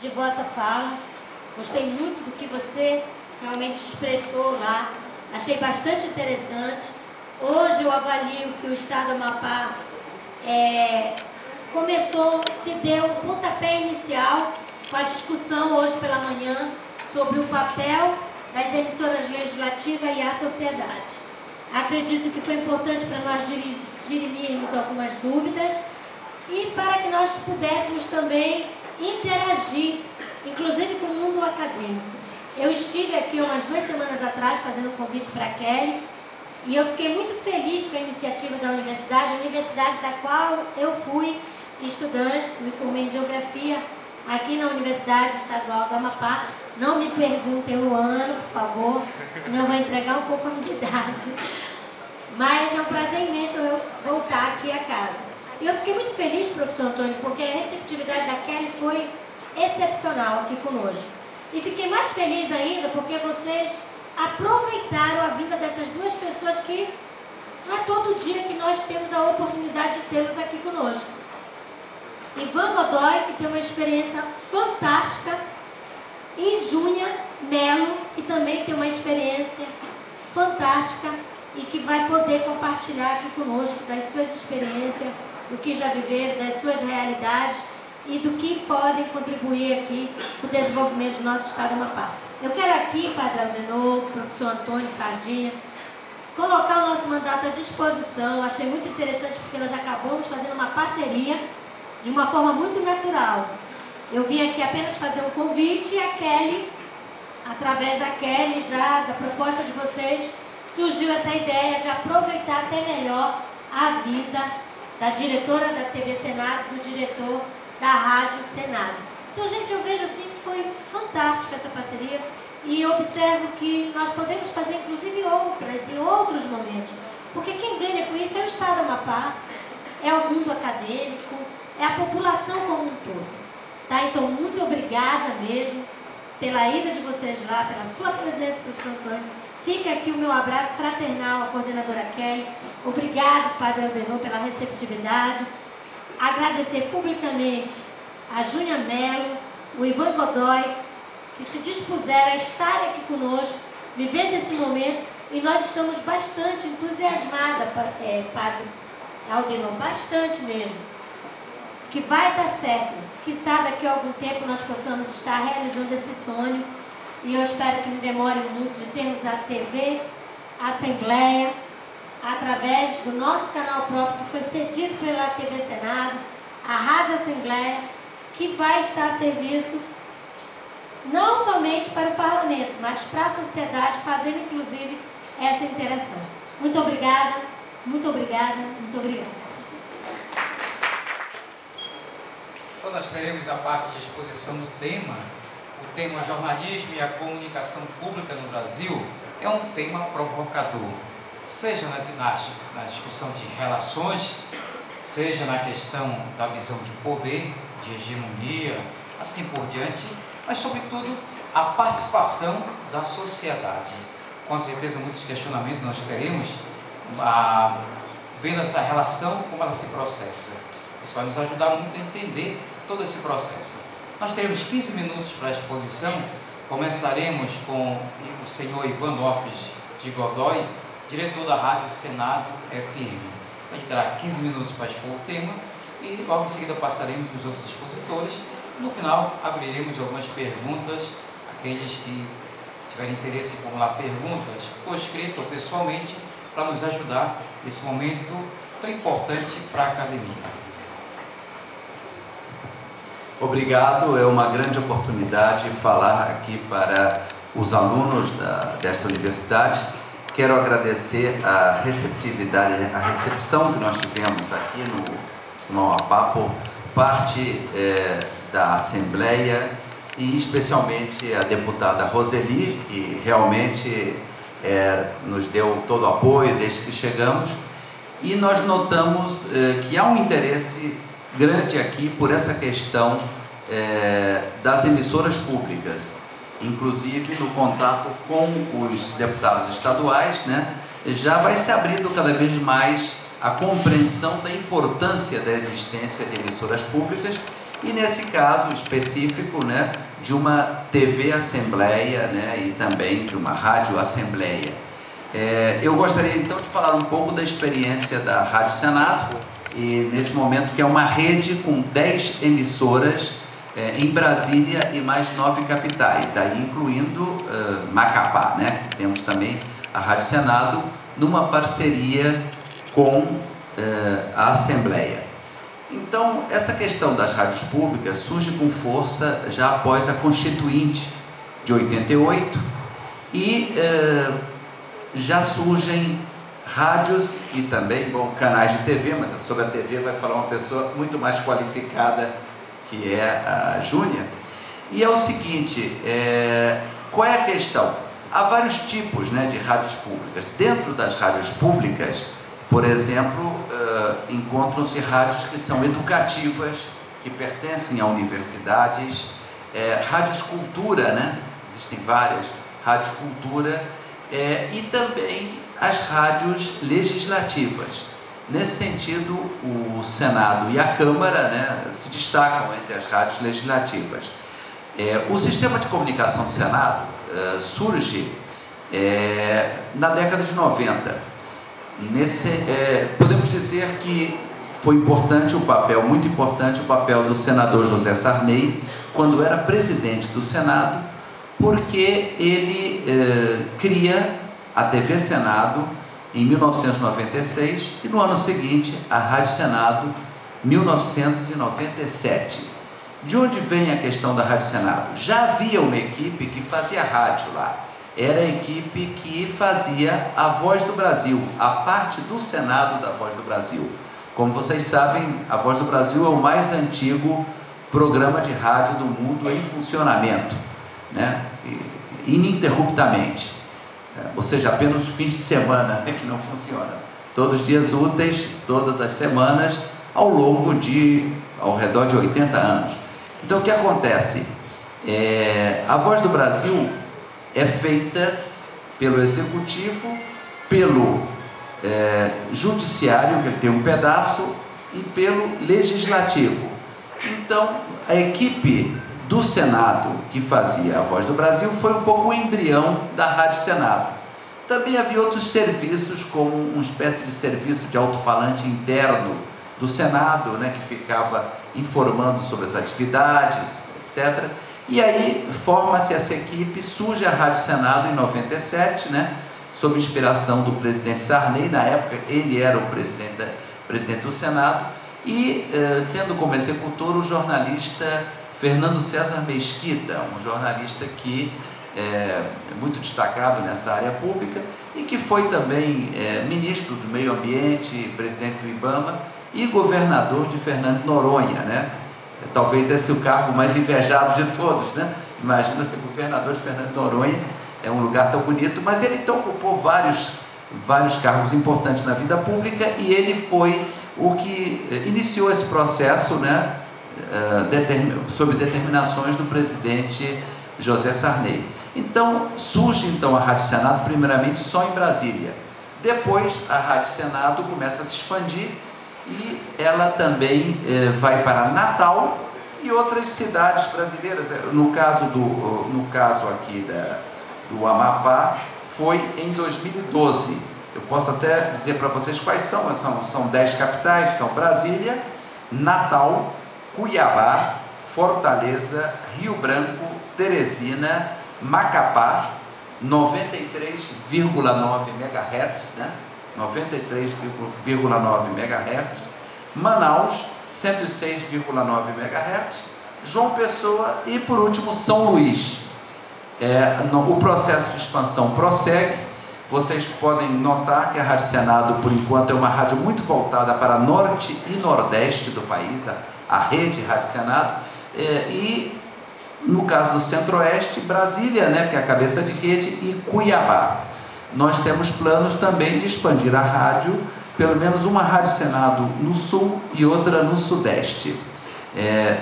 de vossa fala. Gostei muito do que você realmente expressou lá. Achei bastante interessante. Hoje eu avalio que o Estado do Amapá se deu um pontapé inicial com a discussão hoje pela manhã sobre o papel das emissoras legislativas e a sociedade. Acredito que foi importante para nós dirimirmos algumas dúvidas e para que nós pudéssemos também interagir, inclusive com o mundo acadêmico. Eu estive aqui umas 2 semanas atrás fazendo um convite para a Kelly e eu fiquei muito feliz com a iniciativa da universidade, a universidade da qual eu fui estudante, me formei em Geografia aqui na Universidade Estadual do Amapá. Não me perguntem o ano, por favor, senão eu vou entregar um pouco a minha idade. Mas é um prazer imenso eu voltar aqui a casa. E eu fiquei muito feliz, professor Antônio, porque a receptividade da Kelly foi excepcional aqui conosco. E fiquei mais feliz ainda porque vocês aproveitaram a vinda dessas 2 pessoas que não é todo dia que nós temos a oportunidade de tê-los aqui conosco. Ivan Godoy, que tem uma experiência fantástica, e Júnia Melo, que também tem uma experiência fantástica e que vai poder compartilhar aqui conosco das suas experiências, do que já viveram, das suas realidades e do que podem contribuir aqui para o desenvolvimento do nosso Estado do Amapá. Eu quero aqui, Padre Aldenor, professor Antônio Sardinha, colocar o nosso mandato à disposição. Achei muito interessante porque nós acabamos fazendo uma parceria de uma forma muito natural. Eu vim aqui apenas fazer um convite e a Kelly, através da Kelly, já da proposta de vocês, surgiu essa ideia de aproveitar até melhor a vida da diretora da TV Senado, do diretor da Rádio Senado. Então, gente, eu vejo assim que foi fantástica essa parceria e observo que nós podemos fazer inclusive outras em outros momentos, porque quem ganha com isso é o Estado do Amapá, é o mundo acadêmico, é a população como um todo. Tá? Então, muito obrigada mesmo pela ida de vocês lá, pela sua presença, professor Antônio. Fica aqui o meu abraço fraternal à coordenadora Kelly. Obrigado, Padre Aldenor, pela receptividade. Agradecer publicamente a Júnia Melo, o Ivan Godoy, que se dispuseram a estar aqui conosco, vivendo esse momento, e nós estamos bastante entusiasmadas, Padre Aldenor, bastante mesmo, que vai dar certo, quizá daqui a algum tempo nós possamos estar realizando esse sonho, e eu espero que não demore muito de termos a TV Assembleia, através do nosso canal próprio, que foi cedido pela TV Senado, a Rádio Assembleia, que vai estar a serviço não somente para o Parlamento, mas para a sociedade, fazendo inclusive essa interação. Muito obrigada, muito obrigada, muito obrigada. Então nós teremos a parte de exposição do tema. O tema jornalismo e a comunicação pública no Brasil é um tema provocador, seja na discussão de relações, seja na questão da visão de poder, de hegemonia, assim por diante, mas sobretudo a participação da sociedade. Com certeza muitos questionamentos nós teremos vendo essa relação, como ela se processa. Isso vai nos ajudar muito a entender todo esse processo. Nós teremos 15 minutos para a exposição. Começaremos com o senhor Ivan Lopes de Godoy, diretor da Rádio Senado FM. Ele terá 15 minutos para expor o tema e logo em seguida passaremos para os outros expositores. No final, abriremos algumas perguntas, aqueles que tiverem interesse em formular perguntas, por escrito ou pessoalmente, para nos ajudar nesse momento tão importante para a academia. Obrigado, é uma grande oportunidade falar aqui para os alunos desta universidade. Quero agradecer a receptividade, a recepção que nós tivemos aqui no Amapá por parte da Assembleia e especialmente a deputada Roseli, que realmente nos deu todo o apoio desde que chegamos, e nós notamos que há um interesse grande aqui por essa questão das emissoras públicas, inclusive no contato com os deputados estaduais, né, já vai se abrindo cada vez mais a compreensão da importância da existência de emissoras públicas e nesse caso específico, né, de uma TV Assembleia, né, e também de uma Rádio Assembleia. Eu gostaria então de falar um pouco da experiência da Rádio Senado, e nesse momento, que é uma rede com 10 emissoras em Brasília e mais 9 capitais, aí incluindo Macapá, né? Temos também a Rádio Senado numa parceria com a Assembleia. Então, essa questão das rádios públicas surge com força já após a Constituinte de 88 e já surgem rádios e também, bom, canais de TV, mas sobre a TV vai falar uma pessoa muito mais qualificada, que é a Júnia. E é o seguinte, qual é a questão? Há vários tipos, né, de rádios públicas. Dentro das rádios públicas, por exemplo, encontram-se rádios que são educativas, que pertencem a universidades, rádios cultura, né? Existem várias rádios cultura, e também as rádios legislativas. Nesse sentido, o Senado e a Câmara, né, se destacam entre as rádios legislativas. O sistema de comunicação do Senado surge na década de 90. Podemos dizer que foi importante o papel, muito importante o papel do senador José Sarney, quando era presidente do Senado, porque ele cria a TV Senado em 1996 e no ano seguinte a Rádio Senado 1997. De onde vem a questão da Rádio Senado? Já havia uma equipe que fazia rádio lá. Era a equipe que fazia a Voz do Brasil, a parte do Senado da Voz do Brasil. Como vocês sabem, a Voz do Brasil é o mais antigo programa de rádio do mundo em funcionamento, né? Ininterruptamente. Ou seja, apenas os fins de semana que não funciona. Todos os dias úteis, todas as semanas, ao redor de 80 anos. Então, o que acontece? A Voz do Brasil é feita pelo Executivo, pelo Judiciário, que tem um pedaço, e pelo Legislativo. Então, a equipe do Senado, que fazia a Voz do Brasil, foi um pouco o embrião da Rádio Senado. Também havia outros serviços, como uma espécie de serviço de alto-falante interno do Senado, né, que ficava informando sobre as atividades, etc. E aí forma-se essa equipe, surge a Rádio Senado em 97, né, sob inspiração do presidente Sarney. Na época ele era o presidente do Senado, e tendo como executor o jornalista Fernando César Mesquita, um jornalista que é muito destacado nessa área pública e que foi também ministro do Meio Ambiente, presidente do IBAMA e governador de Fernando de Noronha, né? Talvez esse é o cargo mais invejado de todos, né? Imagina ser governador de Fernando de Noronha, é um lugar tão bonito, mas ele então ocupou vários cargos importantes na vida pública, e ele foi o que iniciou esse processo, né? Sob determinações do presidente José Sarney. Então, surge então a Rádio Senado, primeiramente só em Brasília. Depois, a Rádio Senado começa a se expandir, e ela também vai para Natal e outras cidades brasileiras. No caso aqui do Amapá, foi em 2012. Eu posso até dizer para vocês quais são 10 capitais. Então, Brasília, Natal, Cuiabá, Fortaleza, Rio Branco, Teresina, Macapá, 93,9 MHz, né? 93,9 MHz, Manaus, 106,9 MHz, João Pessoa e, por último, São Luís. O processo de expansão prossegue. Vocês podem notar que a Rádio Senado, por enquanto, é uma rádio muito voltada para norte e nordeste do país, a rede Rádio Senado, e no caso do Centro-Oeste, Brasília, né, que é a cabeça de rede, e Cuiabá. Nós temos planos também de expandir a rádio, pelo menos uma Rádio Senado no Sul e outra no Sudeste.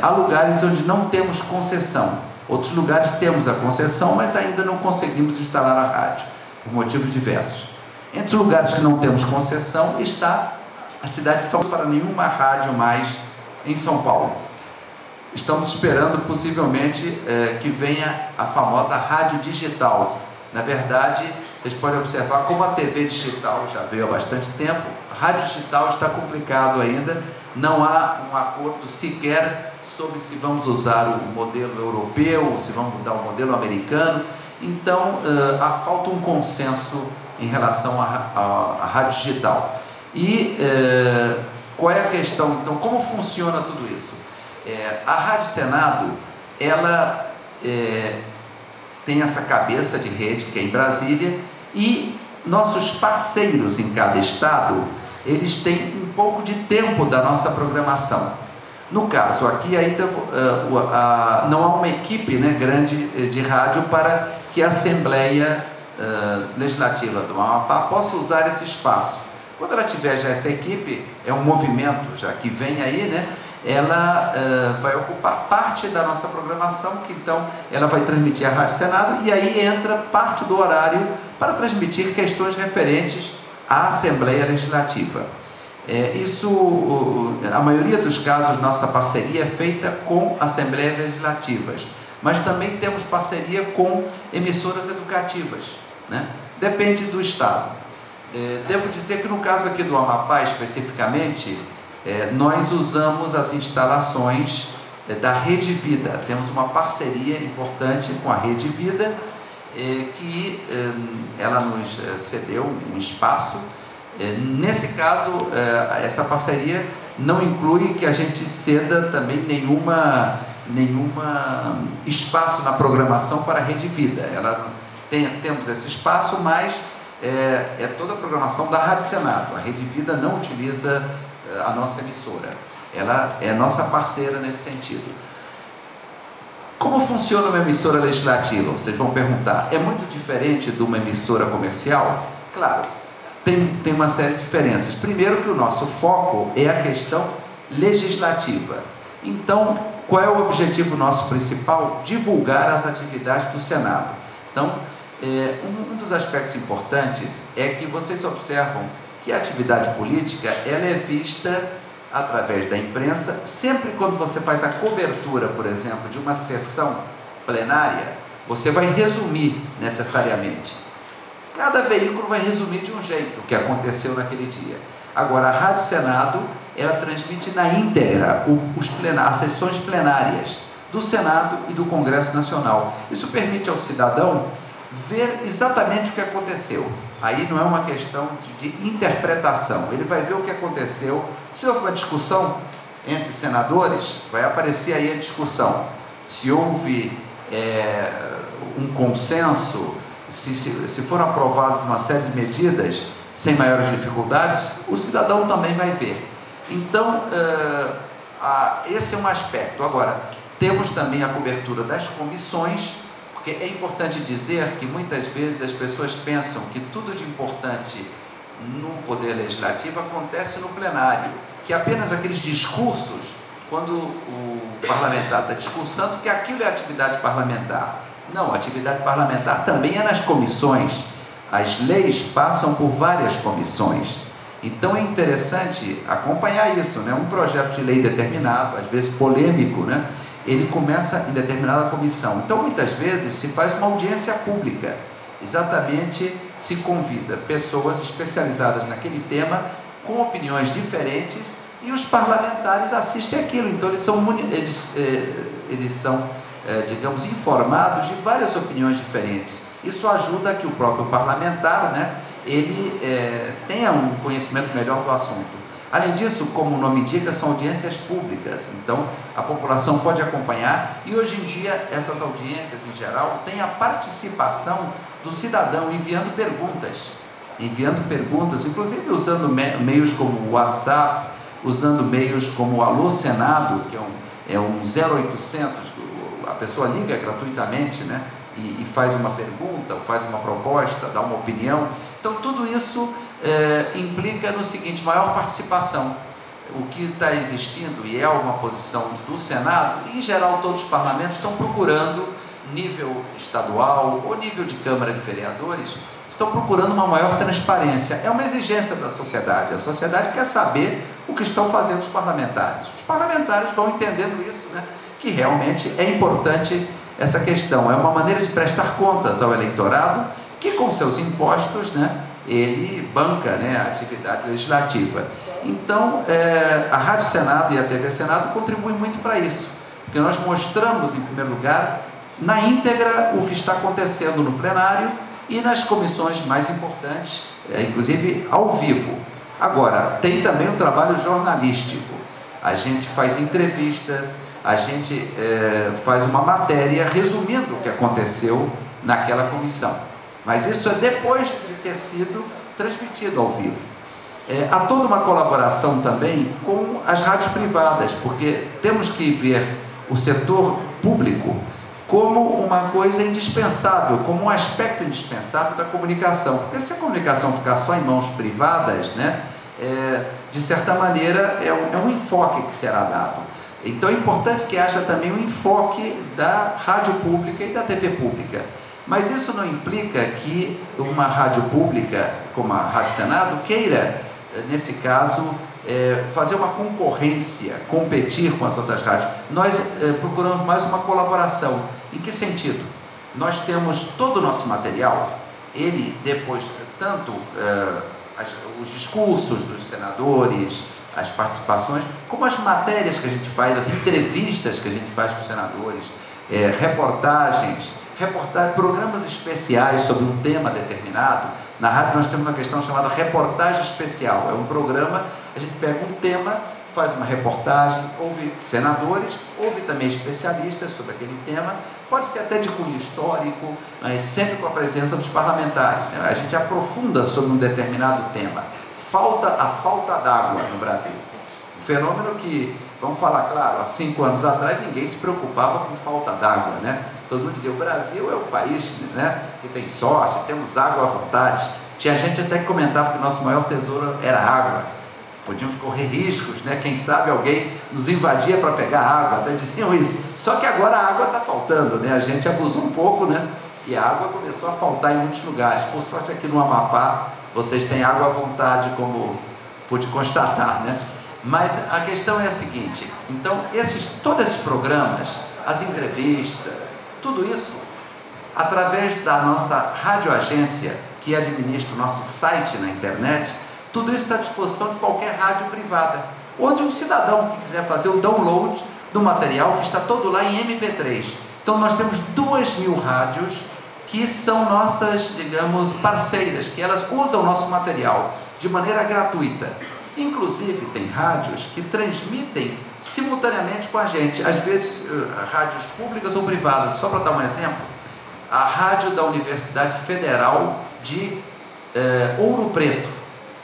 Há lugares onde não temos concessão, outros lugares temos a concessão, mas ainda não conseguimos instalar a rádio, por motivos diversos. Entre os lugares que não temos concessão está a cidade de São Paulo, para nenhuma rádio mais em São Paulo. estamos esperando possivelmente que venha a famosa rádio digital. Na verdade, vocês podem observar como a TV digital já veio há bastante tempo, a rádio digital está complicado ainda, não há um acordo sequer sobre se vamos usar o modelo europeu, se vamos mudar o modelo americano. Então, falta um consenso em relação à rádio digital. E qual é a questão? Então, como funciona tudo isso? A Rádio Senado, ela tem essa cabeça de rede, que é em Brasília, e nossos parceiros em cada estado, eles têm um pouco de tempo da nossa programação. No caso, aqui ainda não há uma equipe, né, grande de rádio para que a Assembleia Legislativa do Amapá possa usar esse espaço. Quando ela tiver já essa equipe, é um movimento já que vem aí, né? Ela vai ocupar parte da nossa programação, que então ela vai transmitir a Rádio Senado, e aí entra parte do horário para transmitir questões referentes à Assembleia Legislativa. A maioria dos casos, nossa parceria é feita com Assembleias Legislativas, mas também temos parceria com emissoras educativas, né? Depende do estado. Devo dizer que no caso aqui do Amapá, especificamente, nós usamos as instalações da Rede Vida. Temos uma parceria importante com a Rede Vida, que ela nos cedeu um espaço. Nesse caso, essa parceria não inclui que a gente ceda também nenhuma espaço na programação para a Rede Vida. Temos esse espaço, mas é toda a programação da Rádio Senado. A Rede Vida não utiliza a nossa emissora. Ela é nossa parceira nesse sentido. Como funciona uma emissora legislativa? Vocês vão perguntar. É muito diferente de uma emissora comercial? Claro, tem uma série de diferenças. Primeiro que o nosso foco é a questão legislativa. Então, qual é o objetivo nosso principal? Divulgar as atividades do Senado. Então, um dos aspectos importantes é que vocês observam que a atividade política ela é vista através da imprensa. Sempre quando você faz a cobertura, por exemplo, de uma sessão plenária, você vai resumir necessariamente. Cada veículo vai resumir de um jeito o que aconteceu naquele dia. Agora, a Rádio Senado, ela transmite na íntegra as sessões plenárias do Senado e do Congresso Nacional. Isso permite ao cidadão ver exatamente o que aconteceu. Aí não é uma questão de interpretação. Ele vai ver o que aconteceu. Se houve uma discussão entre senadores, vai aparecer aí a discussão. Se houve um consenso, se foram aprovadas uma série de medidas sem maiores dificuldades, o cidadão também vai ver. Então, esse é um aspecto. Agora, temos também a cobertura das comissões, porque é importante dizer que muitas vezes as pessoas pensam que tudo de importante no Poder Legislativo acontece no plenário, que apenas aqueles discursos, quando o parlamentar está discursando, que aquilo é atividade parlamentar. Não, a atividade parlamentar também é nas comissões. As leis passam por várias comissões. Então é interessante acompanhar isso, né? Um projeto de lei determinado, às vezes polêmico, né? Ele começa em determinada comissão. Então, muitas vezes, se faz uma audiência pública. Exatamente, se convida pessoas especializadas naquele tema, com opiniões diferentes, e os parlamentares assistem aquilo. Então, eles são digamos, informados de várias opiniões diferentes. Isso ajuda a que o próprio parlamentar, né, ele tenha um conhecimento melhor do assunto. Além disso, como o nome indica, são audiências públicas, então a população pode acompanhar, e hoje em dia essas audiências em geral têm a participação do cidadão enviando perguntas, inclusive usando meios como o WhatsApp, usando meios como o Alô Senado, que é um 0800, a pessoa liga gratuitamente, né, e faz uma pergunta, ou faz uma proposta, dá uma opinião. Então tudo isso implica no seguinte: maior participação. O que está existindo, e é uma posição do Senado, e em geral todos os parlamentos estão procurando, nível estadual ou nível de Câmara de Vereadores, estão procurando uma maior transparência. É uma exigência da sociedade. A sociedade quer saber o que estão fazendo os parlamentares. Os parlamentares vão entendendo isso, né? que realmente é importante essa questão. É uma maneira de prestar contas ao eleitorado que, com seus impostos, né, ele banca, né, a atividade legislativa. Então, a Rádio Senado e a TV Senado contribuem muito para isso, porque nós mostramos, em primeiro lugar, na íntegra o que está acontecendo no plenário e nas comissões mais importantes, inclusive ao vivo. Agora, tem também um trabalho jornalístico. A gente faz entrevistas, a gente faz uma matéria resumindo o que aconteceu naquela comissão. Mas isso é depois de ter sido transmitido ao vivo. Há toda uma colaboração também com as rádios privadas, porque temos que ver o setor público como uma coisa indispensável, como um aspecto indispensável da comunicação. Porque se a comunicação ficar só em mãos privadas, né, de certa maneira é um enfoque que será dado. Então é importante que haja também um enfoque da rádio pública e da TV pública. Mas isso não implica que uma rádio pública, como a Rádio Senado, queira, nesse caso, fazer uma concorrência, competir com as outras rádios. Nós procuramos mais uma colaboração. Em que sentido? Nós temos todo o nosso material, ele depois, tanto os discursos dos senadores, as participações, como as matérias que a gente faz, as entrevistas que a gente faz com os senadores, reportagens, programas especiais sobre um tema determinado. Na rádio nós temos uma questão chamada reportagem especial. É um programa, a gente pega um tema, faz uma reportagem, ouve senadores, ouve também especialistas sobre aquele tema, pode ser até de cunho histórico, mas sempre com a presença dos parlamentares. A gente aprofunda sobre um determinado tema. A falta d'água no Brasil. Um fenômeno que, vamos falar claro, há 5 anos atrás ninguém se preocupava com falta d'água, né? Todo mundo dizia, o Brasil é o país, né, que tem sorte, temos água à vontade. Tinha gente até que comentava que o nosso maior tesouro era água. Podíamos correr riscos, né? Quem sabe alguém nos invadia para pegar água, até diziam isso. Só que agora a água está faltando, né? A gente abusou um pouco, né? E a água começou a faltar em muitos lugares. Por sorte, aqui no Amapá, vocês têm água à vontade, como pude constatar, né? Mas a questão é a seguinte, então, todos esses programas, as entrevistas, tudo isso, através da nossa radioagência, que administra o nosso site na internet, tudo isso está à disposição de qualquer rádio privada, ou de um cidadão que quiser fazer o download do material, que está todo lá em MP3. Então nós temos 2.000 rádios que são nossas, digamos, parceiras, que elas usam o nosso material de maneira gratuita. Inclusive tem rádios que transmitem simultaneamente com a gente, às vezes rádios públicas ou privadas. Só para dar um exemplo, a rádio da Universidade Federal de Ouro Preto,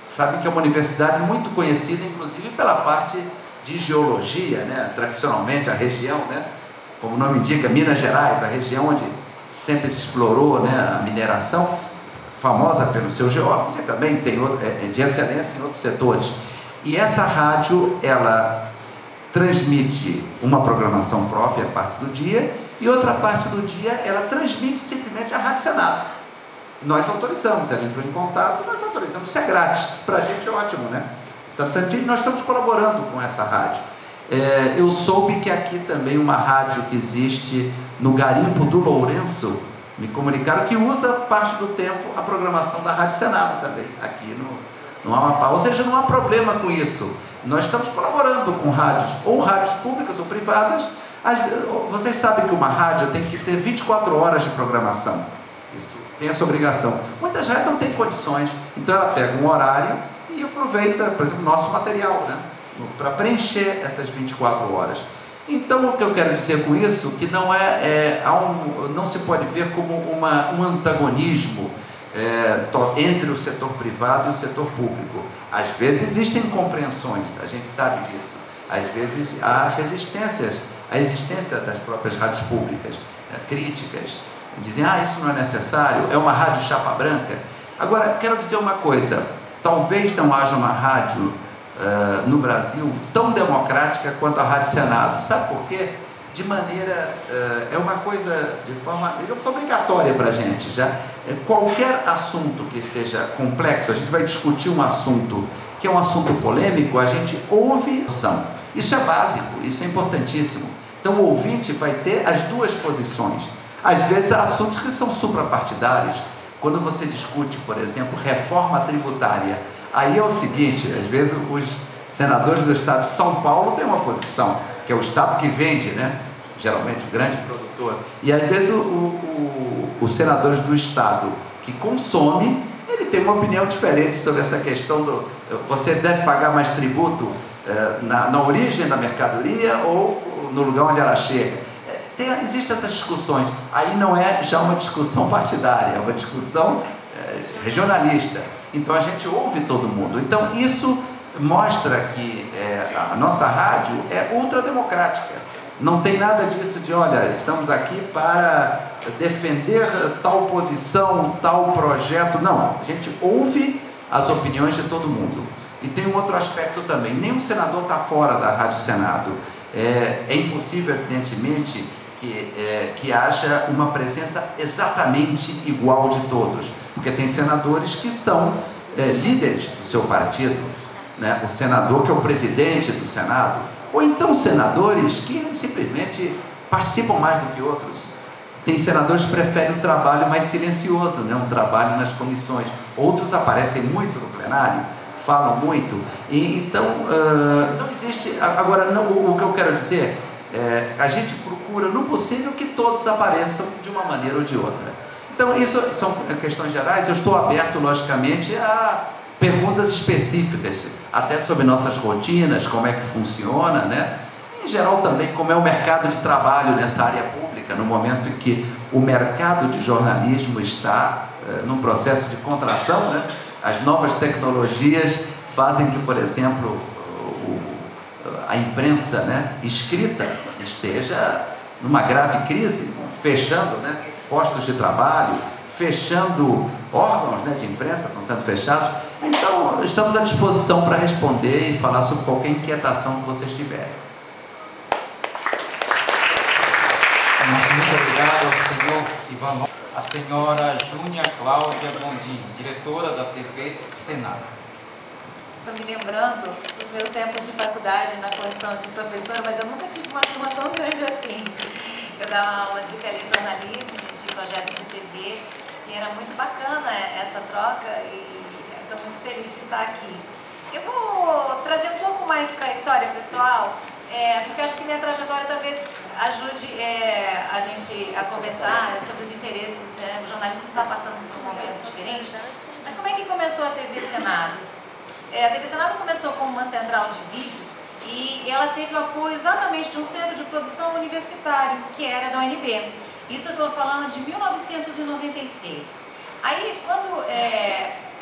sabe que é uma universidade muito conhecida, inclusive pela parte de geologia, né? Tradicionalmente a região, né? Como o nome indica, Minas Gerais, a região onde sempre se explorou, né, a mineração, famosa pelos seus geólogos, e também tem de excelência em outros setores. E essa rádio, ela transmite uma programação própria, parte do dia, e outra parte do dia ela transmite simplesmente a Rádio Senado. Nós autorizamos, ela entrou em contato, nós autorizamos, isso é grátis, para a gente é ótimo, né? Portanto, nós estamos colaborando com essa rádio. Eu soube que aqui também uma rádio que existe no Garimpo do Lourenço, me comunicaram que usa parte do tempo a programação da Rádio Senado também, aqui no Amapá. Ou seja, não há problema com isso. Nós estamos colaborando com rádios, ou rádios públicas ou privadas. Vocês sabem que uma rádio tem que ter 24 horas de programação. Isso tem essa obrigação. Muitas rádios não têm condições, então ela pega um horário e aproveita, por exemplo, o nosso material, né, para preencher essas 24 horas. Então, o que eu quero dizer com isso, que não não se pode ver como um antagonismo entre o setor privado e o setor público. Às vezes existem incompreensões, a gente sabe disso. Às vezes há resistências à existência das próprias rádios públicas, críticas. Dizem, isso não é necessário, é uma rádio chapa branca. Agora, quero dizer uma coisa, talvez não haja uma rádio no Brasil tão democrática quanto a Rádio Senado. Sabe por quê? De maneira, é uma coisa de forma obrigatória para a gente. Qualquer assunto que seja complexo, a gente vai discutir um assunto que é um assunto polêmico, a gente ouve. Isso é básico, isso é importantíssimo. Então o ouvinte vai ter as duas posições. Às vezes há assuntos que são suprapartidários. Quando você discute, por exemplo, reforma tributária, aí é o seguinte, às vezes os senadores do estado de São Paulo têm uma posição, que é o estado que vende, né? Geralmente o grande produtor, e às vezes os senadores do estado que consome, ele tem uma opinião diferente sobre essa questão do você deve pagar mais tributo na origem da mercadoria ou no lugar onde ela chega. Existem essas discussões. Aí não é já uma discussão partidária, é uma discussão regionalista. Então a gente ouve todo mundo. Então isso mostra que a nossa rádio é ultrademocrática. Não tem nada disso de, olha, estamos aqui para defender tal posição, tal projeto. Não, a gente ouve as opiniões de todo mundo. E tem um outro aspecto também, nenhum senador está fora da Rádio Senado. É impossível, evidentemente, que haja uma presença exatamente igual de todos, porque tem senadores que são líderes do seu partido, né? O senador que é o presidente do Senado, ou então senadores que simplesmente participam mais do que outros. Tem senadores que preferem um trabalho mais silencioso, né? Um trabalho nas comissões. Outros aparecem muito no plenário, falam muito. E então não existe. Agora, não, o que eu quero dizer a gente procura no possível que todos apareçam de uma maneira ou de outra. Então isso são questões gerais. Eu estou aberto, logicamente, a perguntas específicas, até sobre nossas rotinas, como é que funciona, né? Em geral também como é o mercado de trabalho nessa área pública, no momento em que o mercado de jornalismo está num processo de contração, né? As novas tecnologias fazem que, por exemplo, a imprensa, né, escrita esteja numa grave crise, fechando, né, postos de trabalho, fechando órgãos, né, de imprensa, estão sendo fechados. Então, estamos à disposição para responder e falar sobre qualquer inquietação que vocês tiverem. Muito obrigado ao senhor Ivan Lopes. A senhora Júnia Cláudia Gondim, diretora da TV Senado. Estou me lembrando dos meus tempos de faculdade na condição de professora, mas eu nunca tive uma turma tão grande assim. Eu dava aula de telejornalismo, de projetos de TV, e era muito bacana essa troca e estou muito feliz de estar aqui. Eu vou trazer um pouco mais para a história pessoal, porque eu acho que minha trajetória talvez ajude a gente a conversar sobre os interesses, né? O jornalismo está passando por um momento diferente, mas como é que começou a TV Senado? A TV Senado começou como uma central de vídeo e ela teve o apoio exatamente de um centro de produção universitário, que era da UNB. Isso eu estou falando de 1996. Aí, quando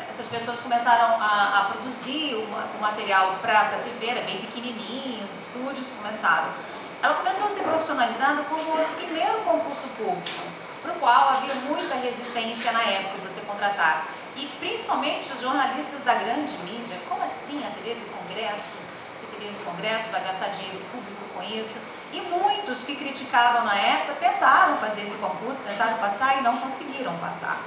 essas pessoas começaram a produzir o material para a TV, era bem pequenininho, os estúdios começaram. Ela começou a ser profissionalizada como o primeiro concurso público, para o qual havia muita resistência na época de você contratar. E principalmente os jornalistas da grande mídia, como assim a TV do Congresso? A TV do Congresso vai gastar dinheiro público com isso? E muitos que criticavam na época tentaram fazer esse concurso, tentaram passar e não conseguiram passar.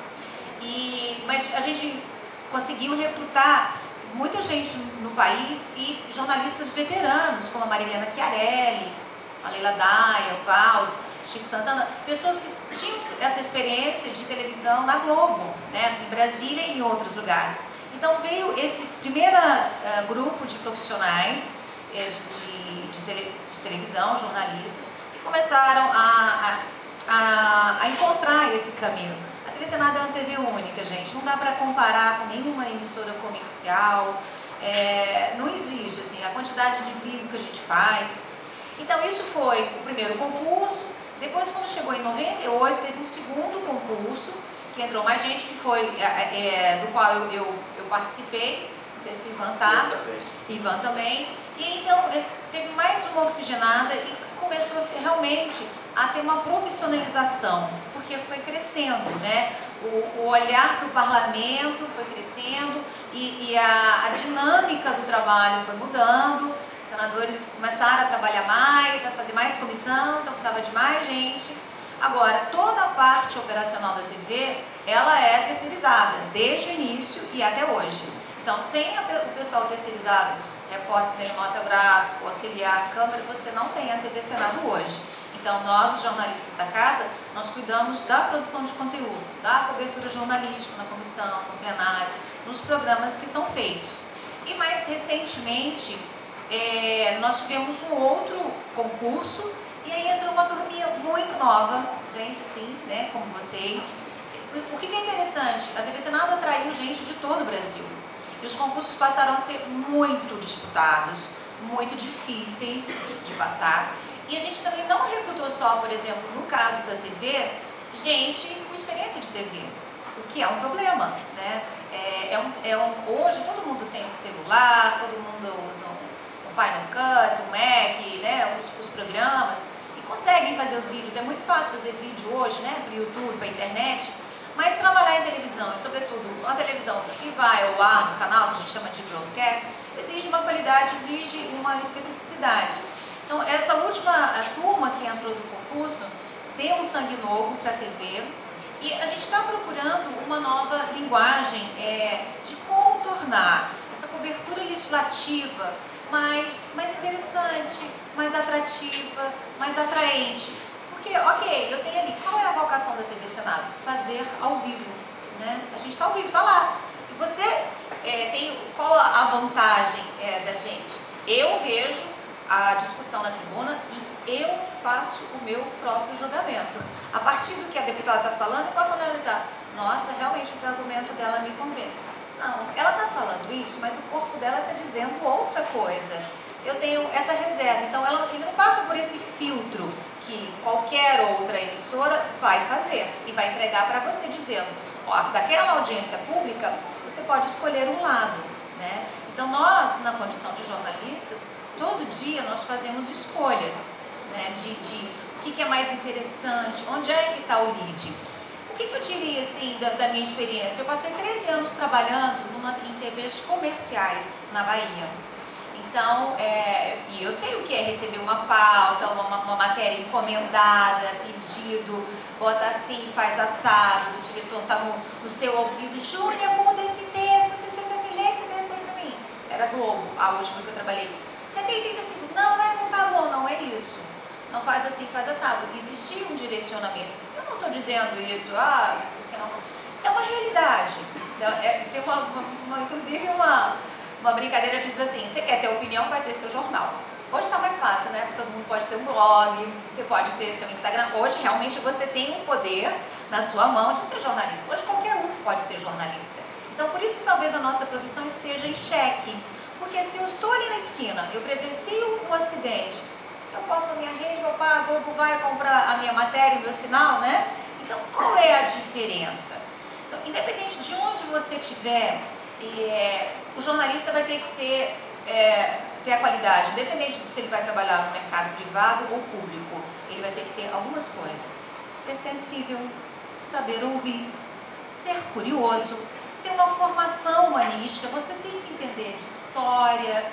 Mas a gente conseguiu recrutar muita gente no país e jornalistas veteranos, como a Marilena Chiarelli, a Leila Daia, o Vaus, Chico Santana, pessoas que tinham essa experiência de televisão na Globo, né, em Brasília e em outros lugares. Então veio esse primeiro grupo de profissionais de televisão, jornalistas, que começaram a encontrar esse caminho. A TV Senado é uma TV única, gente, não dá para comparar com nenhuma emissora comercial, não existe assim, a quantidade de vídeo que a gente faz. Então isso foi o primeiro concurso. Depois, quando chegou em 98, teve um segundo concurso, que entrou mais gente, que foi do qual eu participei, não sei se o Ivan tá, Ivan também. E então teve mais uma oxigenada e começou realmente a ter uma profissionalização, porque foi crescendo, né? O olhar para o parlamento foi crescendo e a dinâmica do trabalho foi mudando. Os senadores começaram a trabalhar mais, a fazer mais comissão, então precisava de mais gente. Agora, toda a parte operacional da TV, ela é terceirizada, desde o início e até hoje. Então, sem o pessoal terceirizado repórter cinematográfico, auxiliar, câmera, você não tem a TV Senado hoje. Então, nós, os jornalistas da casa, nós cuidamos da produção de conteúdo, da cobertura jornalística na comissão, no plenário, nos programas que são feitos. E mais recentemente, nós tivemos um outro concurso, e aí entrou uma turminha muito nova, gente assim, né, como vocês. O que é interessante? A TV Senado atraiu gente de todo o Brasil. E os concursos passaram a ser muito disputados, muito difíceis de passar. E a gente também não recrutou só, por exemplo, no caso da TV, gente com experiência de TV, o que é um problema, né? Hoje todo mundo tem um celular, todo mundo usa um Final Cut, um Mac, né? Os programas, e conseguem fazer os vídeos. É muito fácil fazer vídeo hoje, né? Para o YouTube, para a internet. Mas trabalhar em televisão, e sobretudo uma televisão que vai ao ar no canal, que a gente chama de broadcast, exige uma qualidade, exige uma especificidade. Então, essa última turma que entrou do concurso deu um sangue novo para a TV, e a gente está procurando uma nova linguagem de como tornar essa cobertura legislativa mais interessante, mais atrativa, mais atraente. Porque, ok, eu tenho ali, qual é a vocação da TV Senado? Fazer ao vivo, né? A gente está ao vivo, está lá. E você tem, qual a vantagem da gente? Eu vejo a discussão na tribuna e eu faço o meu próprio julgamento. A partir do que a deputada está falando, eu posso analisar. Nossa, realmente esse argumento dela me convence. Não, ela está falando isso, mas o corpo dela está dizendo outra coisa. Eu tenho essa reserva, então ele não passa por esse filtro que qualquer outra emissora vai fazer e vai entregar para você dizendo, ó, daquela audiência pública, você pode escolher um lado, né? Então nós, na condição de jornalistas, todo dia nós fazemos escolhas, né, de o que é mais interessante, onde é que está o lead. O que eu diria assim da minha experiência? Eu passei 13 anos trabalhando em TVs comerciais na Bahia. Então, e eu sei o que é receber uma pauta, uma matéria encomendada, pedido, bota assim, faz assado, o diretor está no seu ouvido, Júlia, muda esse texto, assim, lê esse texto aí para mim. Era Globo, a última que eu trabalhei. Você tem 30 segundos? Não tá bom, não é isso. Não faz assim, faz assado. Existia um direcionamento. Eu não estou dizendo isso, porque não. É uma realidade. Tem inclusive uma brincadeira que diz assim, você quer ter opinião, vai ter seu jornal. Hoje está mais fácil, né? Todo mundo pode ter um blog, você pode ter seu Instagram. Hoje, realmente, você tem um poder na sua mão de ser jornalista. Hoje, qualquer um pode ser jornalista. Então, por isso que talvez a nossa profissão esteja em xeque. Porque se eu estou ali na esquina, eu presencio um acidente, eu posto na minha rede, a Globo vai comprar a minha matéria, o meu sinal, né? Então, qual é a diferença? Então, independente de onde você estiver, o jornalista vai ter que ter a qualidade, independente de se ele vai trabalhar no mercado privado ou público, ele vai ter que ter algumas coisas. Ser sensível, saber ouvir, ser curioso, ter uma formação humanística, você tem que entender de história,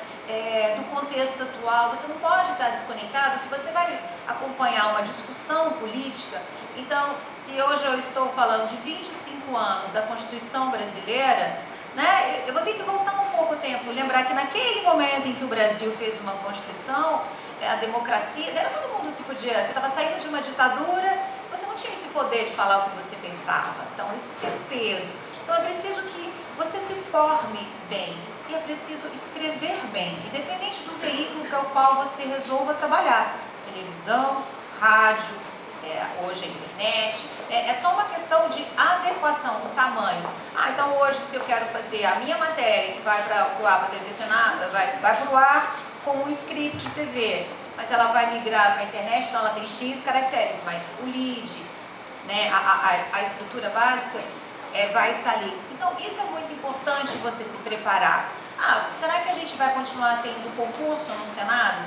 do contexto atual, você não pode estar desconectado. Se você vai acompanhar uma discussão política, então, se hoje eu estou falando de 25 anos da Constituição brasileira, né, eu vou ter que voltar um pouco o tempo, lembrar que naquele momento em que o Brasil fez uma Constituição, a democracia, era todo mundo que podia, você estava saindo de uma ditadura, você não tinha esse poder de falar o que você pensava, então isso tem peso. Então é preciso que você se forme bem e é preciso escrever bem, independente do veículo para o qual você resolva trabalhar, televisão, rádio, hoje a internet, é só uma questão de adequação, o tamanho. Então hoje se eu quero fazer a minha matéria que vai para o ar, para a TV Senado, vai para o ar com um script de TV, mas ela vai migrar para a internet, então ela tem X caracteres, mas o lead, né, a estrutura básica vai estar ali. Então isso é muito importante você se preparar. Será que a gente vai continuar tendo concurso no Senado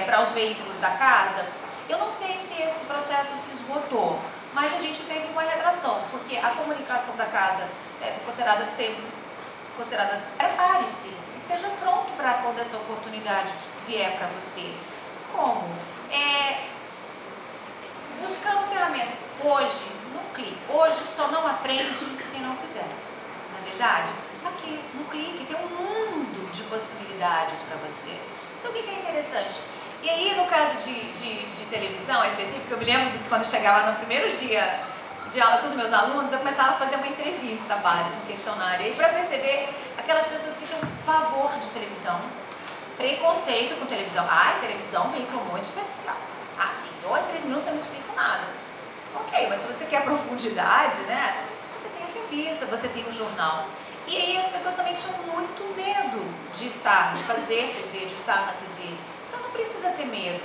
para os veículos da casa? Eu não sei se esse processo se esgotou, mas a gente teve uma retração, porque a comunicação da casa é considerada. Prepare-se, esteja pronto para quando essa oportunidade vier para você. Como? Buscando ferramentas. Hoje, num clique. Hoje só não aprende quem não quiser. Na verdade, aqui, no clique, tem um mundo de possibilidades para você. Então, o que é interessante? E aí, no caso de televisão específica, eu me lembro que quando eu chegava no primeiro dia de aula com os meus alunos, eu começava a fazer uma entrevista básica, um questionário, e para perceber aquelas pessoas que tinham pavor de televisão, preconceito com televisão. Televisão, veículo muito superficial. Em 2, 3 minutos eu não explico nada. Ok, mas se você quer profundidade, né, você tem a revista, você tem o jornal. E aí as pessoas também tinham muito medo de fazer TV, de estar na TV. Então não precisa ter medo.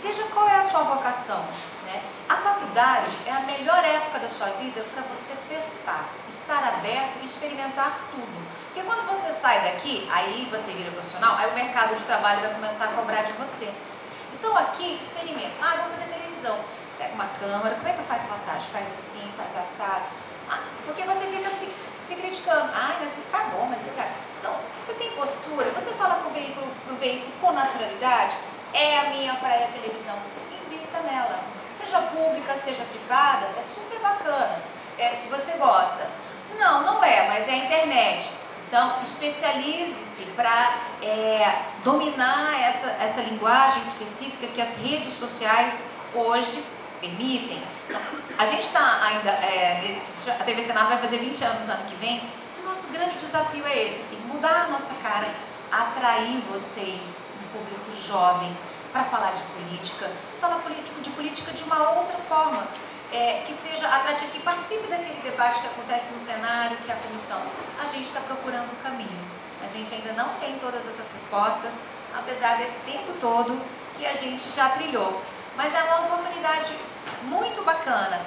Veja qual é a sua vocação, né? A faculdade é a melhor época da sua vida para você testar, estar aberto e experimentar tudo. Porque quando você sai daqui, aí você vira profissional, aí o mercado de trabalho vai começar a cobrar de você. Então aqui, experimenta. Vou fazer televisão. Pega uma câmera, como é que eu faço passagem? Faz assim, faz assado. Porque você fica se criticando. Mas vai ficar bom, mas eu quero. Então, você tem postura, você fala pro veículo com naturalidade, é a minha praia a televisão. Invista nela. Seja pública, seja privada, é super bacana. Se você gosta. Não é, mas é a internet. Então, especialize-se para dominar essa linguagem específica que as redes sociais hoje permitem. Então, a gente está ainda, a TV Senado vai fazer 20 anos no ano que vem, e o nosso grande desafio é esse, assim, mudar a nossa cara, atrair vocês, um público jovem, para falar de política, falar de política de uma outra forma, que seja atrativo, que participe daquele debate que acontece no plenário, que é a comissão. A gente está procurando o caminho. A gente ainda não tem todas essas respostas, apesar desse tempo todo que a gente já trilhou. Mas é uma oportunidade muito bacana.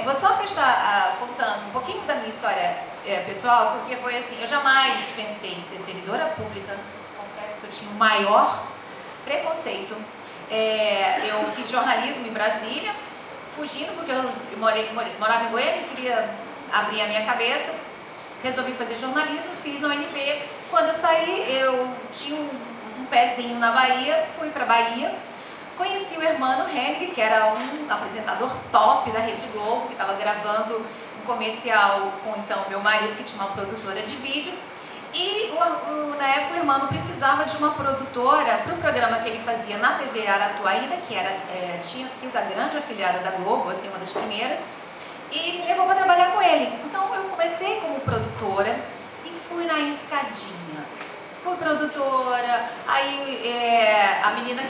Vou só fechar contando um pouquinho da minha história pessoal, porque foi assim, eu jamais pensei em ser servidora pública, confesso que eu tinha o maior preconceito. Eu fiz jornalismo em Brasília, fugindo, porque eu morava em Goiânia e queria abrir a minha cabeça, resolvi fazer jornalismo, fiz na UNP. Quando eu saí, eu tinha um pezinho na Bahia, fui para Bahia, conheci o Hermano Hennig, que era um apresentador top da Rede Globo, que estava gravando um comercial com então meu marido, que tinha uma produtora de vídeo. E na época o Hermano precisava de uma produtora para o programa que ele fazia na TV Aratuaína, que tinha sido a grande afiliada da Globo, assim, uma das primeiras, e me levou para trabalhar com ele. Então eu comecei como produtora e fui na escadinha. Fui produtora, aí a menina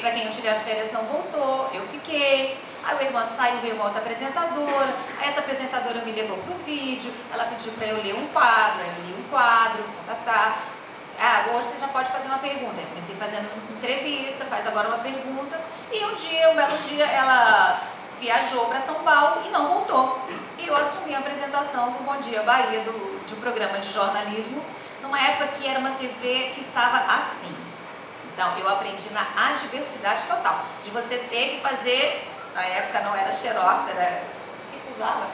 para quem eu tirei as férias não voltou, eu fiquei. Aí o Hermano saiu, veio uma outra apresentadora, aí essa apresentadora me levou para o vídeo, ela pediu para eu ler um quadro, aí eu li um quadro, hoje você já pode fazer uma pergunta. Eu comecei fazendo uma entrevista, faz agora uma pergunta, e um belo dia, ela viajou para São Paulo e não voltou. E eu assumi a apresentação do Bom Dia Bahia, de um programa de jornalismo, numa época que era uma TV que estava assim. Então, eu aprendi na adversidade total, de você ter que fazer, na época não era xerox, era o que usava?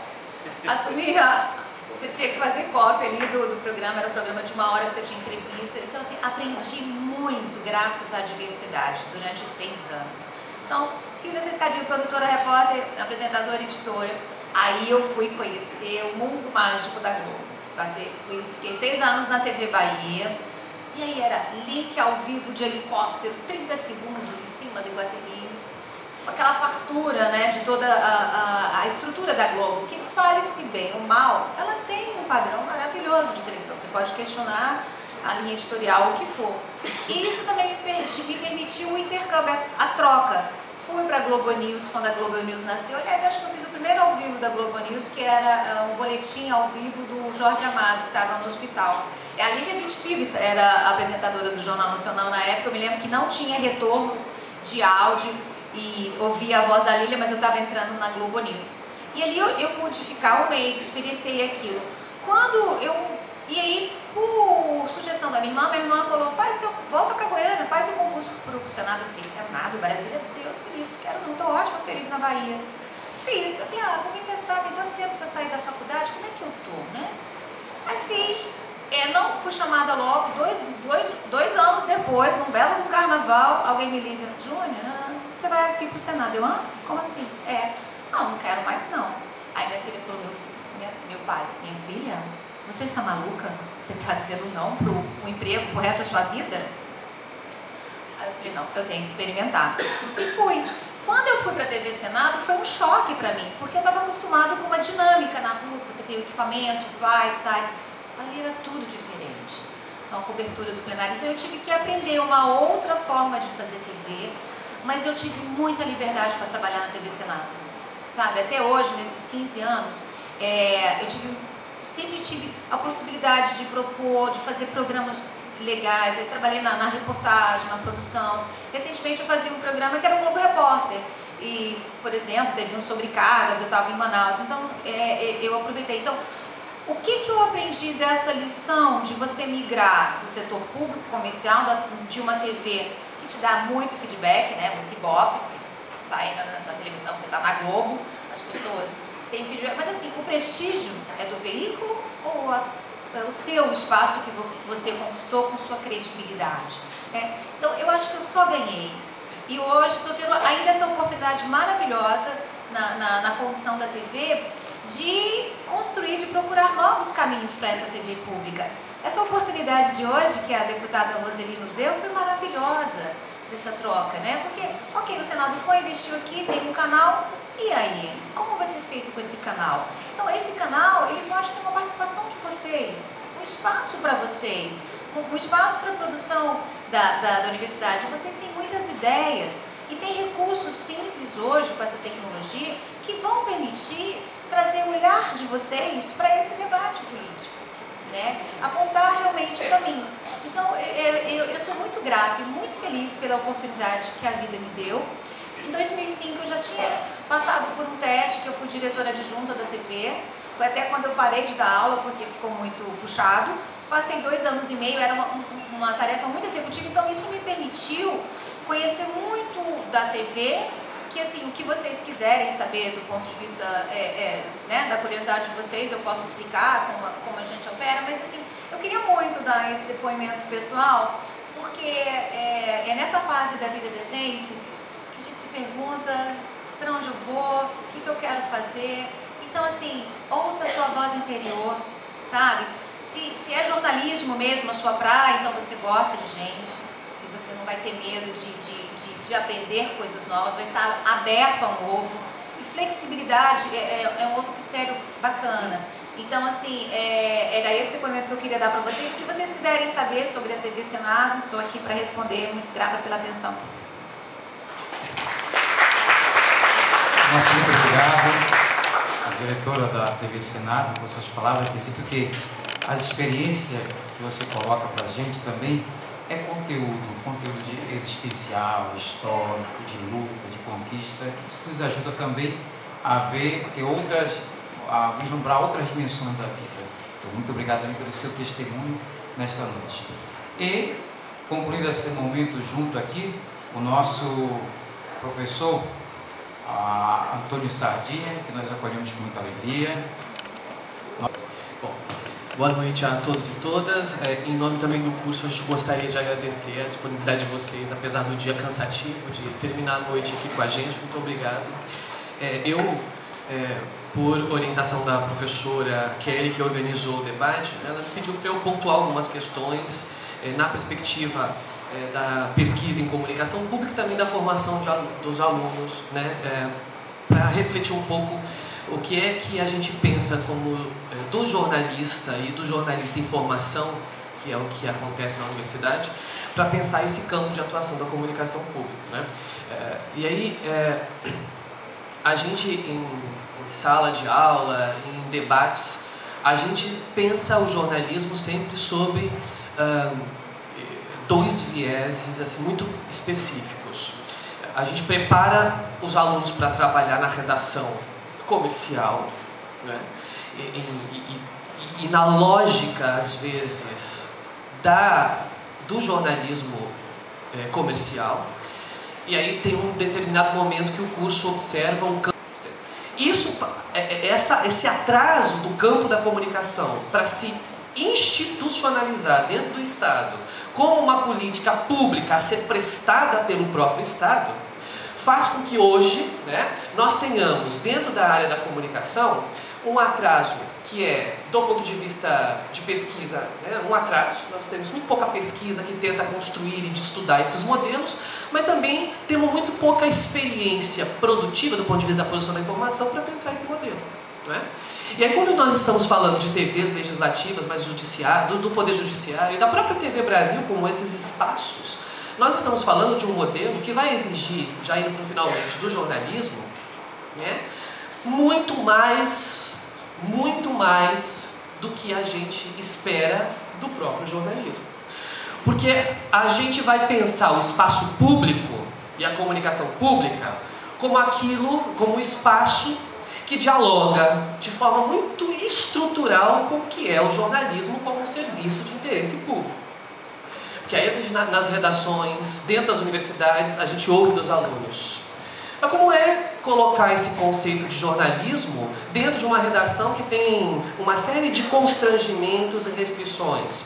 Você tinha que fazer cópia ali do programa, era um programa de 1 hora que você tinha entrevista. Então, assim, aprendi muito graças à adversidade durante 6 anos. Então, fiz essa escadinha, produtora, repórter, apresentadora, editora. Aí eu fui conhecer o mundo mágico da Globo. Fiquei 6 anos na TV Bahia. E aí era link ao vivo de helicóptero, 30 segundos em cima do Iguatemi. Aquela fartura, né, de toda a estrutura da Globo, que fale-se bem ou mal, ela tem um padrão maravilhoso de televisão. Você pode questionar a linha editorial, o que for. E isso também me permitiu o intercâmbio, a troca. Fui para a Globo News quando a Globo News nasceu. Aliás, acho que eu fiz o primeiro ao vivo da Globo News, que era um boletim ao vivo do Jorge Amado, que estava no hospital. A Lívia Vitfib era a apresentadora do Jornal Nacional na época. Eu me lembro que não tinha retorno de áudio e ouvia a voz da Lília, mas eu estava entrando na Globo News. E ali eu pude ficar 1 mês, experienciei aquilo. E aí, por sugestão da minha irmã falou, volta para Goiânia, faz o concurso para o Senado. Eu falei, Senado, Brasília, Deus me livre, quero não, estou ótima, feliz na Bahia. Fiz, eu falei, vou me testar, tem tanto tempo que eu saí da faculdade, como é que eu tô, né? Aí fiz, não fui chamada logo, 2 anos depois, num belo do carnaval, alguém me liga, Júnior, você vai vir pro Senado. Eu, como assim? Não quero mais não. Aí minha filha falou, meu pai, minha filha, você está maluca? Você está dizendo não para um emprego pro resto da sua vida? Aí eu falei, não, eu tenho que experimentar. E fui. Quando eu fui para a TV Senado, foi um choque para mim, porque eu estava acostumado com uma dinâmica na rua, que você tem o equipamento, vai, sai. Ali era tudo diferente. Então, a cobertura do plenário. Então, eu tive que aprender uma outra forma de fazer TV, mas eu tive muita liberdade para trabalhar na TV Senado. Sabe, até hoje, nesses 15 anos, sempre tive a possibilidade de propor, de fazer programas legais. Eu trabalhei na reportagem, na produção. Recentemente eu fazia um programa que era o Globo Repórter e, por exemplo, teve um sobre cargas, eu estava em Manaus, então eu aproveitei. Então, o que eu aprendi dessa lição de você migrar do setor público comercial, de uma TV que te dá muito feedback, né, muito ibope, porque sai na televisão, você está na Globo, as pessoas têm feedback, mas assim, o prestígio é do veículo ou o seu espaço que você conquistou com sua credibilidade, né? Então, eu acho que eu só ganhei. E hoje estou tendo ainda essa oportunidade maravilhosa na condução da TV de construir, de procurar novos caminhos para essa TV pública. Essa oportunidade de hoje que a deputada Roseli nos deu foi maravilhosa, dessa troca, né? Porque, ok, o Senado foi, investiu aqui, tem um canal, e aí? Como vai ser feito com esse canal? Então, esse canal, ele pode ter uma participação de vocês, um espaço para vocês, um espaço para a produção da universidade. Vocês têm muitas ideias e tem recursos simples hoje com essa tecnologia que vão permitir trazer o olhar de vocês para esse debate político, né? Apontar realmente caminhos. Então, eu sou muito grata e muito feliz pela oportunidade que a vida me deu. Em 2005 eu já tinha passado por um teste, que eu fui diretora adjunta da TV, foi até quando eu parei de dar aula, porque ficou muito puxado. Passei 2 anos e meio, era uma tarefa muito executiva, então isso me permitiu conhecer muito da TV, que assim, o que vocês quiserem saber do ponto de vista né, da curiosidade de vocês, eu posso explicar como a gente opera, mas assim, eu queria muito dar esse depoimento pessoal, porque é nessa fase da vida da gente que a gente se pergunta para onde eu vou, o que eu quero fazer. Então assim, ouça a sua voz interior, sabe? Se é jornalismo mesmo a sua praia, então você gosta de gente, e você não vai ter medo de aprender coisas novas, vai estar aberto ao novo. E flexibilidade é um outro critério bacana. Então, assim, era esse depoimento que eu queria dar para vocês. O que vocês quiserem saber sobre a TV Senado, estou aqui para responder. Muito grata pela atenção. Nosso muito obrigado, a diretora da TV Senado, por suas palavras. Acredito que as experiências que você coloca para a gente também é conteúdo de existencial, histórico, de luta, de conquista. Isso nos ajuda também a ver a vislumbrar outras dimensões da vida. Então, muito obrigado também pelo seu testemunho nesta noite. E, concluindo esse momento junto aqui, o nosso professor Antônio Sardinha, que nós acolhemos com muita alegria. Bom, boa noite a todos e todas. Em nome também do curso, a gente gostaria de agradecer a disponibilidade de vocês, apesar do dia cansativo, de terminar a noite aqui com a gente. Muito obrigado. Por orientação da professora Kelly, que organizou o debate, ela pediu para eu pontuar algumas questões na perspectiva da pesquisa em comunicação pública e também da formação dos alunos, né, para refletir um pouco o que é que a gente pensa como do jornalista e do jornalista em formação, que é o que acontece na universidade, para pensar esse campo de atuação da comunicação pública, né? E aí, a gente em sala de aula, em debates, a gente pensa o jornalismo sempre sobre 2 vieses assim, muito específicos. A gente prepara os alunos para trabalhar na redação comercial, né? E na lógica, às vezes, do jornalismo comercial. E aí tem um determinado momento que o curso observa um campo. Esse atraso do campo da comunicação para se institucionalizar dentro do Estado como uma política pública a ser prestada pelo próprio Estado, faz com que hoje, né, nós tenhamos dentro da área da comunicação um atraso que é, do ponto de vista de pesquisa, né, um atraso. Nós temos muito pouca pesquisa que tenta construir e de estudar esses modelos, mas também temos muito pouca experiência produtiva do ponto de vista da produção da informação para pensar esse modelo. Né? E aí, quando nós estamos falando de TVs legislativas, mas do Poder Judiciário e da própria TV Brasil como esses espaços, nós estamos falando de um modelo que vai exigir, já indo para o finalmente, do jornalismo, né, muito mais do que a gente espera do próprio jornalismo. Porque a gente vai pensar o espaço público e a comunicação pública como um espaço que dialoga de forma muito estrutural com o que é o jornalismo como um serviço de interesse público. Porque aí nas redações, dentro das universidades, a gente ouve dos alunos. Mas como é colocar esse conceito de jornalismo dentro de uma redação que tem uma série de constrangimentos e restrições?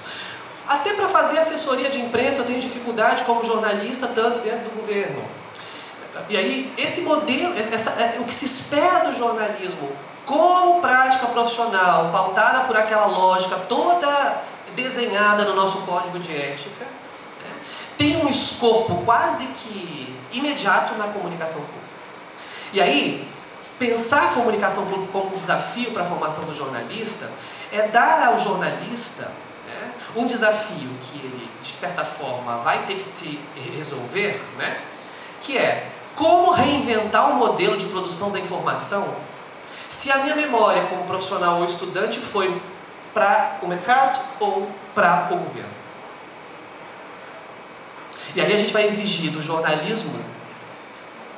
Até para fazer assessoria de imprensa eu tenho dificuldade como jornalista, tanto dentro do governo. E aí, esse modelo, o que se espera do jornalismo como prática profissional, pautada por aquela lógica toda desenhada no nosso código de ética, né, tem um escopo quase que imediato na comunicação pública. E aí, pensar a comunicação pública como um desafio para a formação do jornalista é dar ao jornalista, né, um desafio que ele, de certa forma, vai ter que se resolver, né, que é como reinventar o modelo de produção da informação se a minha memória como profissional ou estudante foi para o mercado ou para o governo. E aí a gente vai exigir do jornalismo,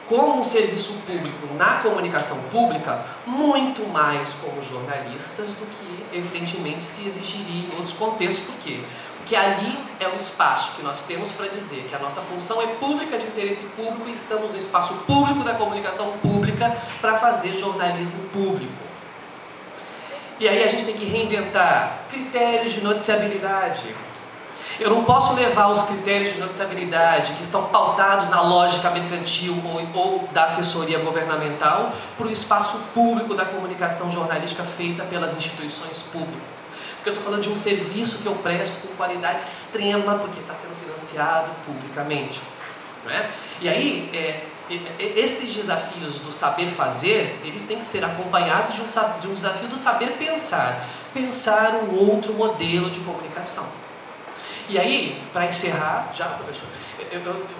como um serviço público na comunicação pública, muito mais como jornalistas do que, evidentemente, se exigiria em outros contextos. Por quê? Porque ali é o espaço que nós temos para dizer que a nossa função é pública, de interesse público, e estamos no espaço público da comunicação pública para fazer jornalismo público. E aí a gente tem que reinventar critérios de noticiabilidade. Eu não posso levar os critérios de noticiabilidade que estão pautados na lógica mercantil ou da assessoria governamental para o espaço público da comunicação jornalística feita pelas instituições públicas. Porque eu estou falando de um serviço que eu presto com qualidade extrema porque está sendo financiado publicamente. Não é? E aí, esses desafios do saber fazer, eles têm que ser acompanhados de um desafio do saber pensar. Pensar um outro modelo de comunicação. E aí, para encerrar, já, professor,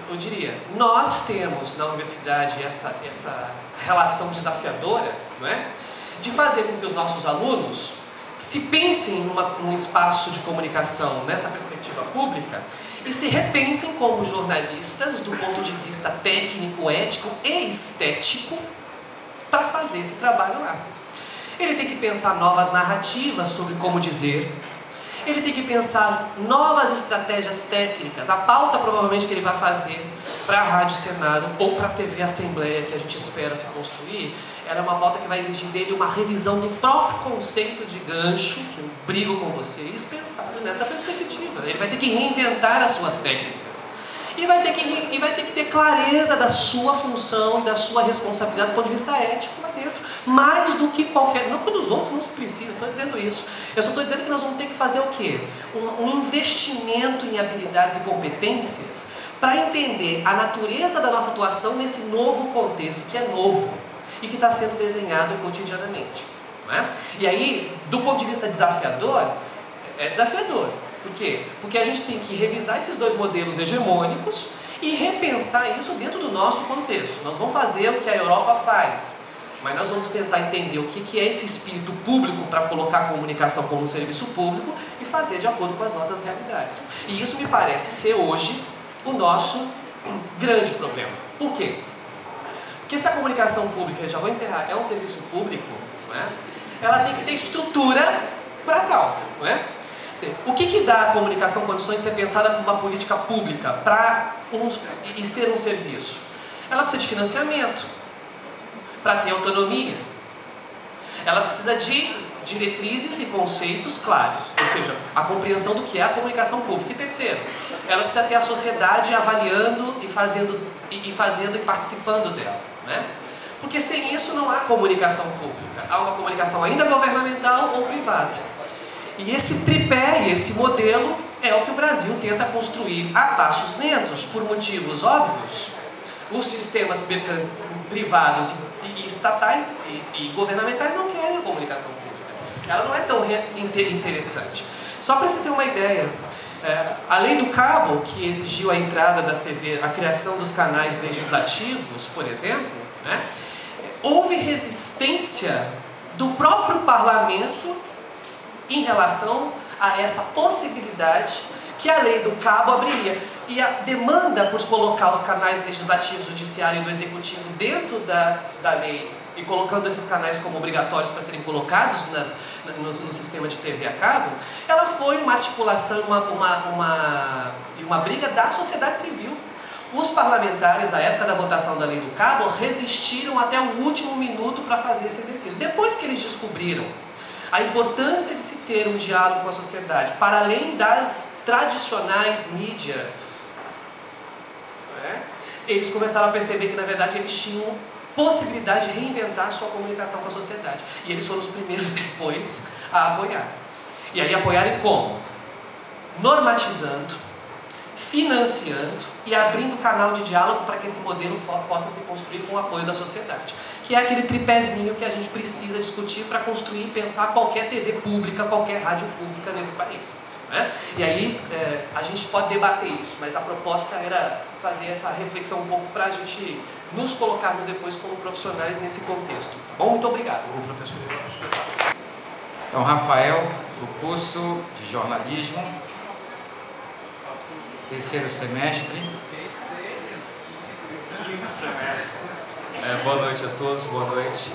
eu diria, nós temos na universidade essa relação desafiadora, não é? De fazer com que os nossos alunos se pensem num espaço de comunicação nessa perspectiva pública e se repensem como jornalistas do ponto de vista técnico, ético e estético para fazer esse trabalho lá. Ele tem que pensar novas narrativas sobre como dizer. Ele tem que pensar novas estratégias técnicas. A pauta provavelmente que ele vai fazer para a Rádio Senado ou para a TV Assembleia, que a gente espera se construir, ela é uma pauta que vai exigir dele uma revisão do próprio conceito de gancho, que eu brigo com vocês, pensado nessa perspectiva. Ele vai ter que reinventar as suas técnicas. E vai ter que ter clareza da sua função e da sua responsabilidade do ponto de vista ético lá dentro. Mais do que qualquer... Não quando os outros não se precisam, estou dizendo isso. Eu só estou dizendo que nós vamos ter que fazer o quê? Um investimento em habilidades e competências para entender a natureza da nossa atuação nesse novo contexto, que é novo e que está sendo desenhado cotidianamente. Não é? E aí, do ponto de vista desafiador, é desafiador. Por quê? Porque a gente tem que revisar esses dois modelos hegemônicos e repensar isso dentro do nosso contexto. Nós vamos fazer o que a Europa faz, mas nós vamos tentar entender o que é esse espírito público para colocar a comunicação como um serviço público e fazer de acordo com as nossas realidades. E isso me parece ser hoje o nosso grande problema. Por quê? Porque se a comunicação pública, já vou encerrar, é um serviço público, não é? Ela tem que ter estrutura para tal, não é? O que dá à comunicação condições de ser pensada como uma política pública e ser um serviço? Ela precisa de financiamento para ter autonomia. Ela precisa de diretrizes e conceitos claros, ou seja, a compreensão do que é a comunicação pública. E terceiro, ela precisa ter a sociedade avaliando e fazendo e participando dela, né? Porque sem isso não há comunicação pública. Há uma comunicação ainda governamental ou privada. E esse tripé, esse modelo, é o que o Brasil tenta construir a passos lentos, por motivos óbvios. Os sistemas privados e estatais e governamentais não querem a comunicação pública. Ela não é tão interessante. Só para você ter uma ideia, a lei do cabo, que exigiu a entrada das TV, a criação dos canais legislativos, por exemplo, né, houve resistência do próprio parlamento em relação a essa possibilidade que a lei do cabo abriria. E a demanda por colocar os canais legislativo, judiciário e do executivo dentro da lei e colocando esses canais como obrigatórios para serem colocados no sistema de TV a cabo, ela foi uma articulação e uma briga da sociedade civil. Os parlamentares, à época da votação da lei do cabo, resistiram até o último minuto para fazer esse exercício. Depois que eles descobriram a importância de se ter um diálogo com a sociedade, para além das tradicionais mídias, eles começaram a perceber que, na verdade, eles tinham possibilidade de reinventar a sua comunicação com a sociedade. E eles foram os primeiros depois a apoiar. E aí apoiarem como? Normatizando, financiando e abrindo canal de diálogo para que esse modelo possa se construir com o apoio da sociedade. Que é aquele tripézinho que a gente precisa discutir para construir e pensar qualquer TV pública, qualquer rádio pública nesse país. Né? E aí a gente pode debater isso, mas a proposta era fazer essa reflexão um pouco para a gente nos colocarmos depois como profissionais nesse contexto. Tá bom? Muito obrigado, professor. Então, Rafael, do curso de jornalismo, terceiro semestre. Boa noite a todos, boa noite.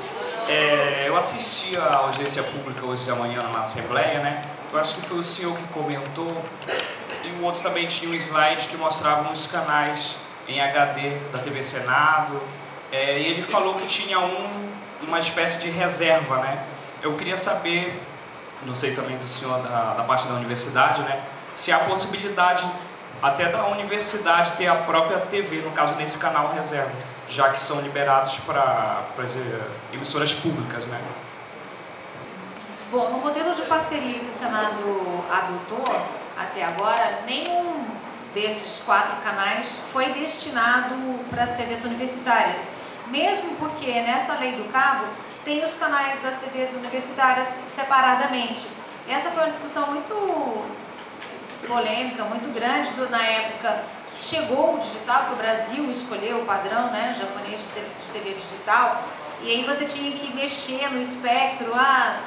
Eu assisti à audiência pública hoje de manhã na Assembleia, né? Eu acho que foi o senhor que comentou, e o outro também tinha um slide que mostrava os canais em HD da TV Senado, e ele falou que tinha uma espécie de reserva, né? Eu queria saber, não sei também do senhor da parte da universidade, né? Se há possibilidade até da universidade ter a própria TV, no caso nesse canal reserva, já que são liberados para emissoras públicas, né? Bom, no modelo de parceria que o Senado adotou até agora, nenhum desses 4 canais foi destinado para as TVs universitárias. Mesmo porque nessa lei do cabo tem os canais das TVs universitárias separadamente. Essa foi uma discussão muito polêmica, muito grande na época que chegou o digital, que o Brasil escolheu o padrão, né, japonês de TV digital. E aí você tinha que mexer no espectro,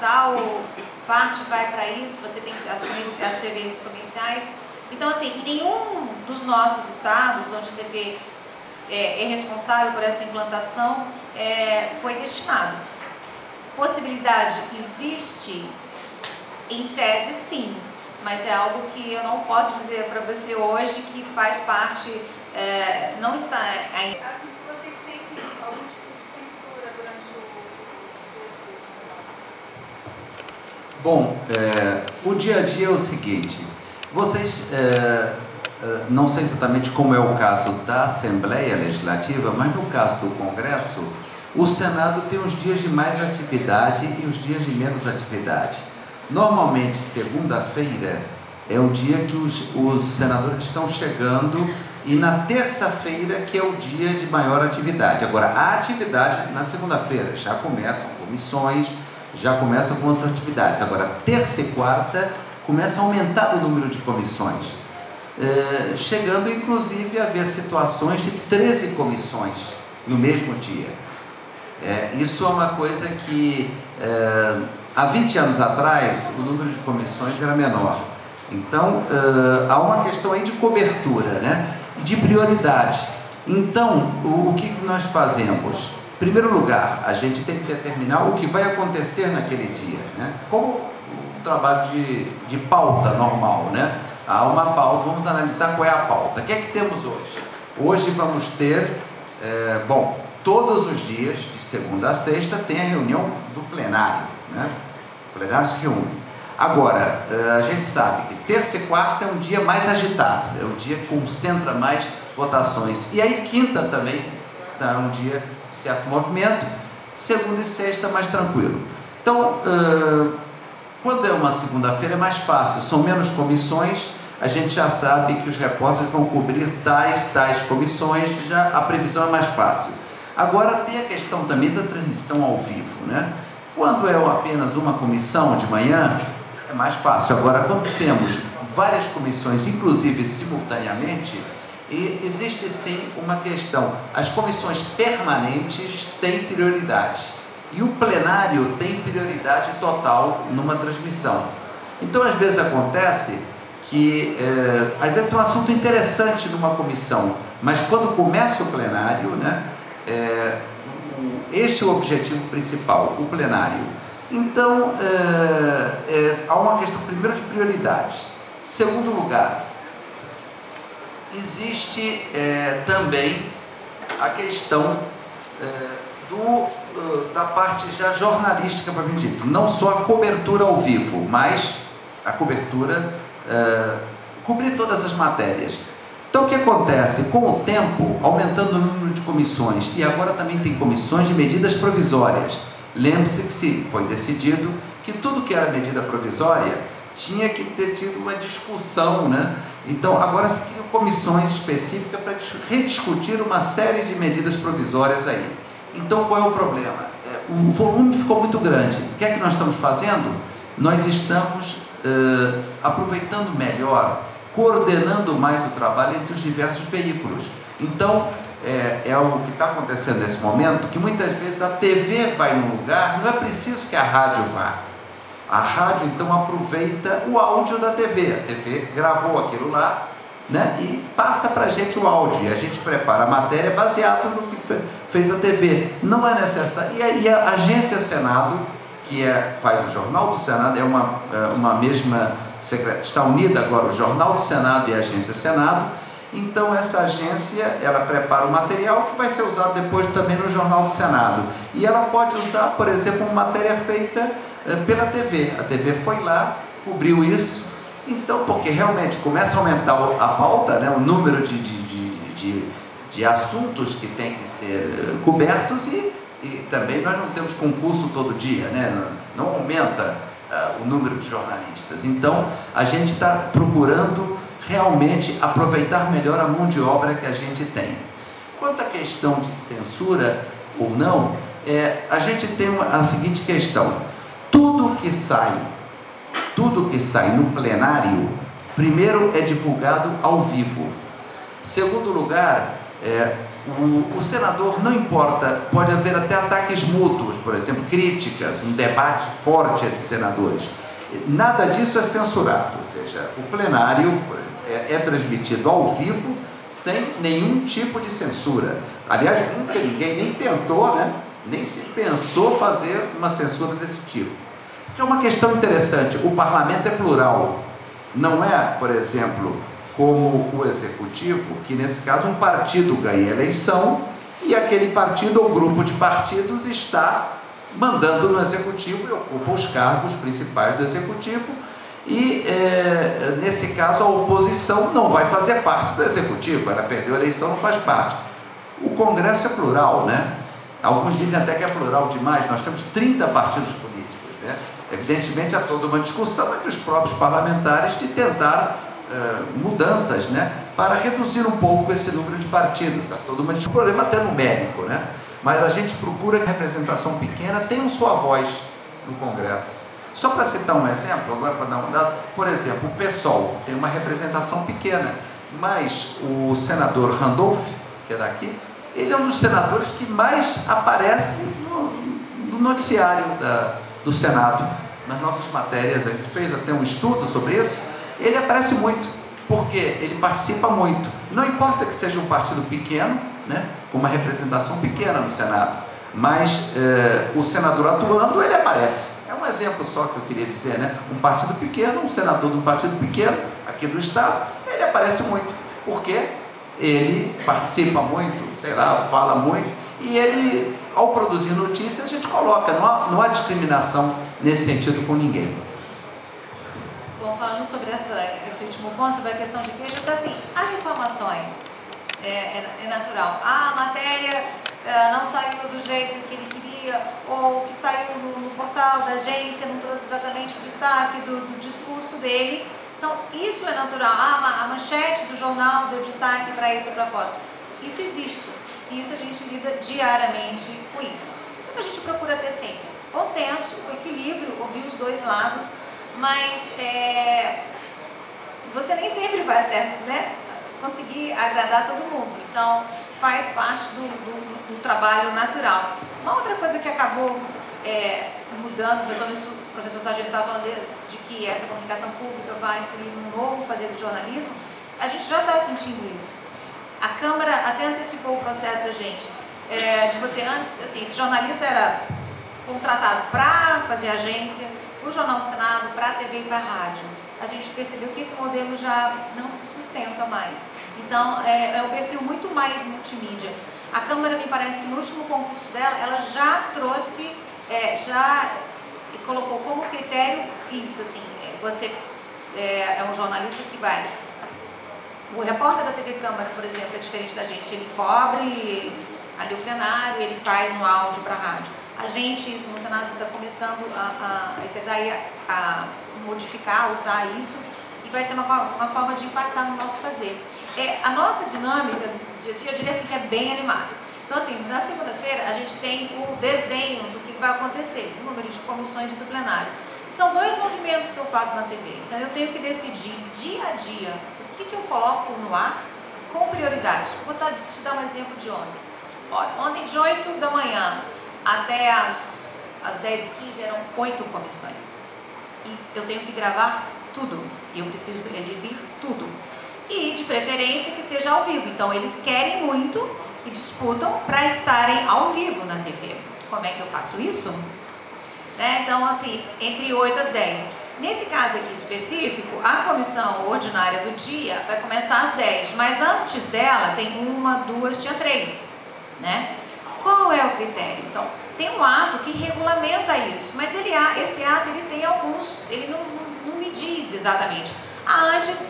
tal parte vai para isso, você tem as TVs comerciais. Então, assim, em nenhum dos nossos estados, onde a TV é responsável por essa implantação, foi destinado. Possibilidade existe? Em tese, sim, mas é algo que eu não posso dizer para você hoje que faz parte, não está ainda. Bom, o dia a dia é o seguinte, vocês, não sei exatamente como é o caso da Assembleia Legislativa, mas no caso do Congresso, o Senado tem os dias de mais atividade e os dias de menos atividade. Normalmente, segunda-feira é o dia que os senadores estão chegando e na terça-feira que é o dia de maior atividade. Agora, a atividade na segunda-feira, já começam comissões, já começam algumas atividades. Agora, terça e quarta começa a aumentar o número de comissões, chegando inclusive a haver situações de 13 comissões no mesmo dia. Isso é uma coisa que há 20 anos atrás o número de comissões era menor. Então há uma questão aí de cobertura, né? E de prioridade. Então o que nós fazemos? Em primeiro lugar, a gente tem que determinar o que vai acontecer naquele dia, né? Como o trabalho de pauta normal, né? Há uma pauta, vamos analisar qual é a pauta. O que é que temos hoje? Hoje vamos ter, todos os dias, de segunda a sexta, tem a reunião do plenário, né? O plenário se reúne. Agora, a gente sabe que terça e quarta é um dia mais agitado, é o dia que concentra mais votações. E aí quinta também Então, é um dia de certo movimento, segunda e sexta mais tranquilo. Então, quando é uma segunda-feira é mais fácil, são menos comissões, a gente já sabe que os repórteres vão cobrir tais comissões, já a previsão é mais fácil. Agora tem a questão também da transmissão ao vivo, né? Quando é apenas uma comissão de manhã, é mais fácil. Agora, quando temos várias comissões, inclusive simultaneamente, existe sim uma questão. As comissões permanentes têm prioridade e o plenário tem prioridade total numa transmissão. Então, às vezes acontece que às vezes tem um assunto interessante numa comissão, mas quando começa o plenário, né, este é o objetivo principal, o plenário. Então, há uma questão, primeiro, de prioridades. Segundo lugar, existe também a questão da parte já jornalística, para mim dito, não só a cobertura ao vivo, mas a cobertura, cobrir todas as matérias. Então, o que acontece? Com o tempo, aumentando o número de comissões, e agora também tem comissões de medidas provisórias. Lembre-se que foi decidido que tudo que era medida provisória tinha que ter tido uma discussão, né? Então, agora se criam comissões específicas para rediscutir uma série de medidas provisórias aí. Então, qual é o problema? O volume ficou muito grande. O que é que nós estamos fazendo? Nós estamos aproveitando melhor, coordenando mais o trabalho entre os diversos veículos. Então, é o que está acontecendo nesse momento, que muitas vezes a TV vai num lugar, não é preciso que a rádio vá. A rádio, então, aproveita o áudio da TV. A TV gravou aquilo lá, né, e passa para a gente o áudio. E a gente prepara a matéria baseado no que fez a TV. Não é necessário. E a Agência Senado, que faz o Jornal do Senado, é uma mesma secretaria, está unida agora o Jornal do Senado e a Agência Senado. Então, essa agência, ela prepara o material que vai ser usado depois também no Jornal do Senado. E ela pode usar, por exemplo, uma matéria feita pela TV. A TV foi lá, cobriu isso. Então, porque realmente começa a aumentar a pauta, né, o número de assuntos que tem que ser cobertos e também nós não temos concurso todo dia, né? Não aumenta o número de jornalistas. Então, a gente está procurando realmente aproveitar melhor a mão de obra que a gente tem. Quanto à questão de censura ou não, a gente tem a seguinte questão: tudo que sai no plenário, primeiro é divulgado ao vivo. Segundo lugar, o senador, não importa, pode haver até ataques mútuos, por exemplo, críticas, um debate forte entre senadores. Nada disso é censurado, ou seja, o plenário é transmitido ao vivo sem nenhum tipo de censura. Aliás, nunca ninguém nem tentou, né, nem se pensou fazer uma censura desse tipo. Porque é uma questão interessante, o parlamento é plural, não é, por exemplo, como o executivo, que nesse caso um partido ganha eleição e aquele partido ou grupo de partidos está mandando no executivo e ocupa os cargos principais do executivo e, nesse caso, a oposição não vai fazer parte do executivo, ela perdeu a eleição, não faz parte. O Congresso é plural, né? Alguns dizem até que é plural demais, nós temos 30 partidos políticos, né? Evidentemente, há toda uma discussão entre os próprios parlamentares de tentar mudanças, né, para reduzir um pouco esse número de partidos. Há todo um problema até numérico, né? Mas a gente procura que a representação pequena tenha sua voz no Congresso. Só para citar um exemplo, agora para dar um dado, por exemplo, o PSOL tem uma representação pequena, mas o senador Randolph, que é daqui, ele é um dos senadores que mais aparece no noticiário do Senado, nas nossas matérias. A gente fez até um estudo sobre isso. Ele aparece muito, porque ele participa muito. Não importa que seja um partido pequeno, né, com uma representação pequena no Senado, mas o senador atuando, ele aparece. É um exemplo só que eu queria dizer, né? Um partido pequeno, um senador de um partido pequeno, aqui do Estado, ele aparece muito, porque ele participa muito, sei lá, fala muito, e ele, ao produzir notícias, a gente coloca, não há discriminação nesse sentido com ninguém. Bom, falando sobre esse último ponto, sobre a questão de queixas, assim, há reclamações, é natural. A matéria não saiu do jeito que ele queria, ou que saiu no portal da agência, não trouxe exatamente o destaque do discurso dele. Então, isso é natural. A manchete do jornal deu destaque para isso ou para fora. Isso existe. E isso a gente lida diariamente com isso. Então, a gente procura ter sempre bom senso, o equilíbrio, ouvir os dois lados, mas você nem sempre vai certo, né? Conseguir agradar todo mundo. Então, faz parte do trabalho natural. Uma outra coisa que acabou mudando, o professor Sargento estava falando de que essa comunicação pública vai influir no novo fazer do jornalismo, a gente já está sentindo isso. A Câmara até antecipou o processo da gente, de você antes, assim, esse jornalista era contratado para fazer agência, para o Jornal do Senado, para a TV e para a rádio. A gente percebeu que esse modelo já não se sustenta mais. Então, é um perfil muito mais multimídia. A Câmara, me parece que no último concurso dela, ela já trouxe, já colocou como critério isso, assim, você é um jornalista que vai... O repórter da TV Câmara, por exemplo, é diferente da gente, ele cobre ali o plenário, ele faz um áudio para a rádio. A gente, isso no Senado, está começando a modificar, usar isso, e vai ser uma forma de impactar no nosso fazer. A nossa dinâmica do dia a dia, eu diria assim, que é bem animada. Então, assim, na segunda-feira, a gente tem o desenho do que vai acontecer, o número de comissões e do plenário. São dois movimentos que eu faço na TV. Então, eu tenho que decidir dia a dia o que eu coloco no ar com prioridade. Vou te dar um exemplo de ontem. Olha, ontem, de 8 da manhã até às 10h15, eram 8 comissões. E eu tenho que gravar tudo. E eu preciso exibir tudo. E, de preferência, que seja ao vivo. Então, eles querem muito e disputam para estarem ao vivo na TV. Como é que eu faço isso? Então, assim, entre 8 às 10. Nesse caso aqui específico, a comissão ordinária do dia vai começar às 10, mas antes dela tem 1, 2, tinha 3, né? Qual é o critério? Então, tem um ato que regulamenta isso, mas esse ato ele tem alguns, ele não me diz exatamente. Antes,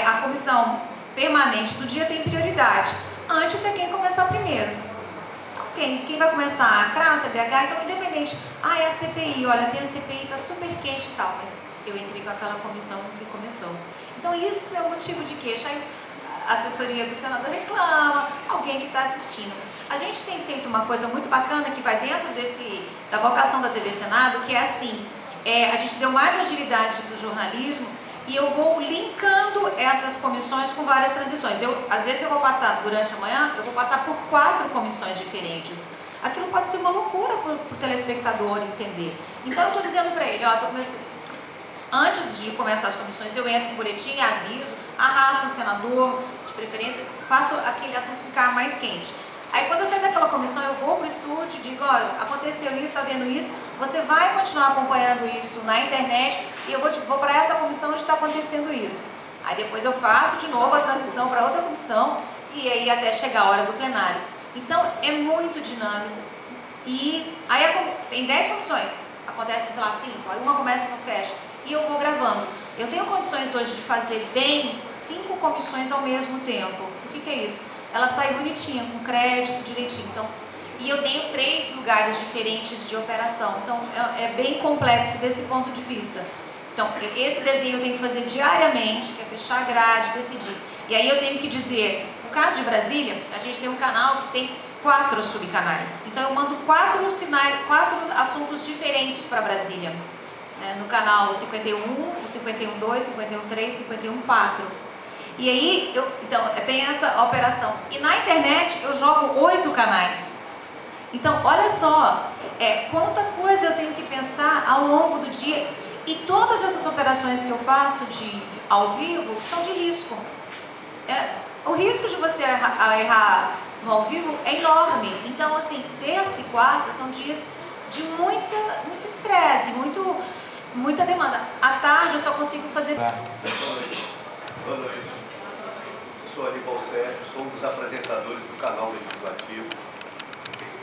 a comissão permanente do dia tem prioridade. Antes é quem começar primeiro. Quem vai começar? A CRAS, a DH, então independente. É a CPI, olha, tem a CPI, está super quente e tal, mas eu entrei com aquela comissão que começou. Então isso é um motivo de queixa. Aí a assessoria do senador reclama, alguém que está assistindo. A gente tem feito uma coisa muito bacana que vai dentro da vocação da TV Senado, que é assim, a gente deu mais agilidade para o jornalismo e eu vou linkando essas comissões com várias transições. Às vezes eu vou passar, durante a manhã, eu vou passar por 4 comissões diferentes. Aquilo pode ser uma loucura para o telespectador entender. Então eu estou dizendo para ele, antes de começar as comissões, eu entro com o boletim, aviso, arrasto o senador, de preferência, faço aquele assunto ficar mais quente. Aí quando eu sair daquela comissão, eu vou para o estúdio e digo, olha, aconteceu isso, está vendo isso, você vai continuar acompanhando isso na internet e eu vou para essa comissão onde está acontecendo isso. Aí depois eu faço de novo a transição para outra comissão e aí até chegar a hora do plenário. Então é muito dinâmico e aí tem 10 comissões, acontece, sei lá, 5, aí uma começa e uma fecha e eu vou gravando. Eu tenho condições hoje de fazer bem 5 comissões ao mesmo tempo. O que é isso? Ela sai bonitinha, com crédito direitinho. Então, e eu tenho 3 lugares diferentes de operação. Então, é bem complexo desse ponto de vista. Então, esse desenho eu tenho que fazer diariamente, que é fechar a grade, decidir. E aí eu tenho que dizer, no caso de Brasília, a gente tem um canal que tem 4 subcanais. Então, eu mando 4 assuntos diferentes para Brasília. No canal 51, o 51.2, 51.3, 51.4. E aí, então, tem essa operação. E na internet, eu jogo 8 canais. Então, olha só, quanta coisa eu tenho que pensar ao longo do dia. E todas essas operações que eu faço ao vivo são de risco. O risco de você errar no ao vivo é enorme. Então, assim, terça e quarta são dias de muito estresse, muita demanda. À tarde eu só consigo fazer... Boa noite. Eu sou Aníbal Sérgio, sou um dos apresentadores do canal Legislativo,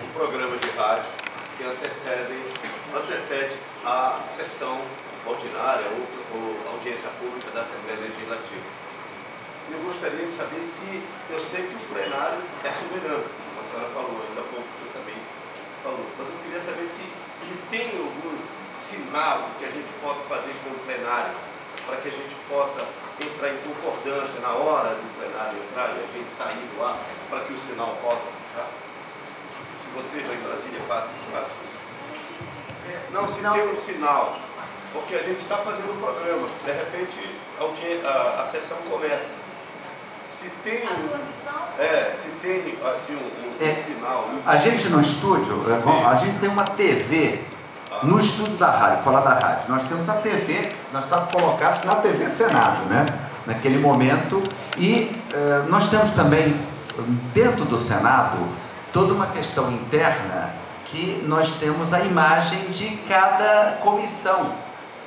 um programa de rádio que antecede a sessão ordinária ou audiência pública da Assembleia Legislativa. Eu gostaria de saber se, eu sei que o plenário é soberano, como a senhora falou, diálogo que a gente pode fazer com o plenário, para que a gente possa entrar em concordância na hora do plenário entrar e a gente sair do ar, para que o sinal possa ficar? Se você vai em Brasília, faça isso. Não, se tem um sinal, porque a gente está fazendo um programa, de repente a sessão começa. Se tem se tem assim, um sinal. A gente no estúdio, a gente tem uma TV no estúdio da rádio, falar da rádio. Nós temos a TV, nós estamos colocados na TV Senado, né? Naquele momento. E nós temos também, dentro do Senado, toda uma questão interna que nós temos a imagem de cada comissão.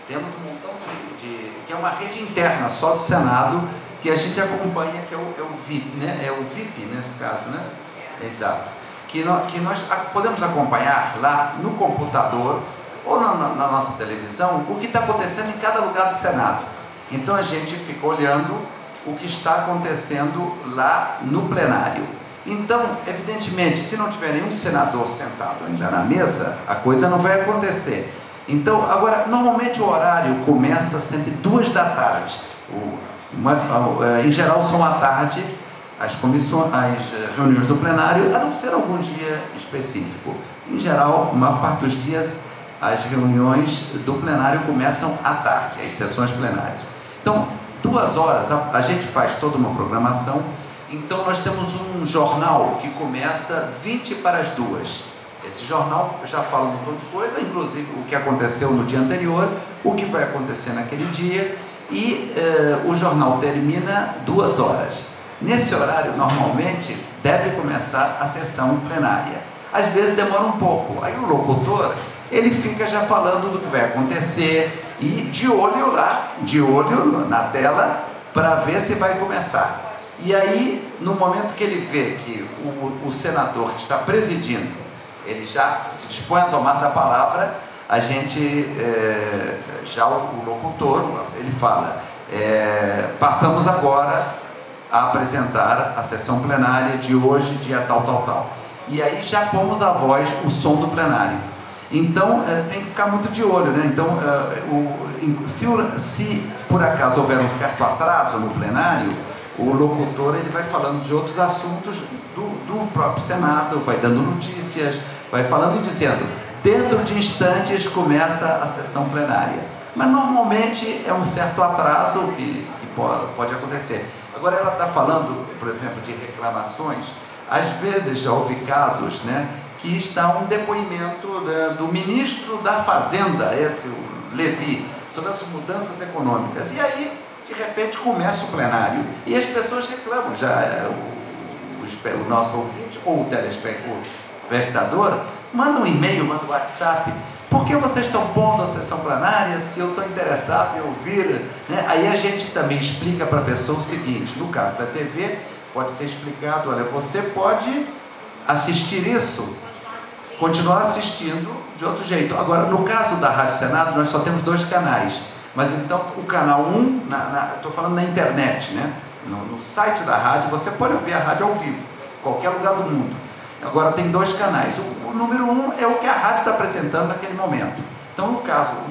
Temos um montão que é uma rede interna só do Senado, que a gente acompanha, que é o VIP, né? É o VIP nesse caso, né? Exato. Que nós podemos acompanhar lá no computador ou na nossa televisão o que está acontecendo em cada lugar do Senado. Então a gente fica olhando o que está acontecendo lá no plenário. Então, evidentemente, se não tiver nenhum senador sentado ainda na mesa, a coisa não vai acontecer. Então, agora, normalmente o horário começa sempre 2 da tarde. Em geral são à tarde as reuniões do plenário, a não ser algum dia específico. Em geral, a maior parte dos dias, as reuniões do plenário começam à tarde, as sessões plenárias. Então, 2 horas, a gente faz toda uma programação. Então, nós temos um jornal que começa 20 para as 2. Esse jornal já fala um montão de coisa, inclusive o que aconteceu no dia anterior, o que vai acontecer naquele dia, e o jornal termina 2 horas. Nesse horário, normalmente, deve começar a sessão plenária. Às vezes demora um pouco, aí o locutor, ele fica já falando do que vai acontecer e de olho lá, de olho na tela, para ver se vai começar. E aí, no momento que ele vê que o senador que está presidindo, ele já se dispõe a tomar da palavra, a gente, já o locutor, ele fala, passamos agora a apresentar a sessão plenária de hoje, dia tal, tal, tal. E aí já pomos a voz, o som do plenário. Então, tem que ficar muito de olho, né? Então, se por acaso houver um certo atraso no plenário, o locutor ele vai falando de outros assuntos do próprio Senado, vai dando notícias, vai falando e dizendo, dentro de instantes começa a sessão plenária. Mas normalmente é um certo atraso que pode acontecer. Agora ela está falando, por exemplo, de reclamações. Às vezes já houve casos, né, que está um depoimento do ministro da Fazenda, o Levi, sobre as mudanças econômicas. E aí, de repente, começa o plenário. E as pessoas reclamam. Já o nosso ouvinte ou o telespectador manda um e-mail, manda um WhatsApp. Por que vocês estão pondo a sessão plenária se eu estou interessado em ouvir? Né? Aí a gente também explica para a pessoa o seguinte, no caso da TV, pode ser explicado, olha, você pode assistir isso, continuar assistindo de outro jeito. Agora, no caso da Rádio Senado, nós só temos 2 canais. Mas então, o canal 1, estou falando na internet, né? No site da rádio, você pode ouvir a rádio ao vivo, em qualquer lugar do mundo. Agora tem 2 canais. O número 1 é o que a rádio está apresentando naquele momento. Então, um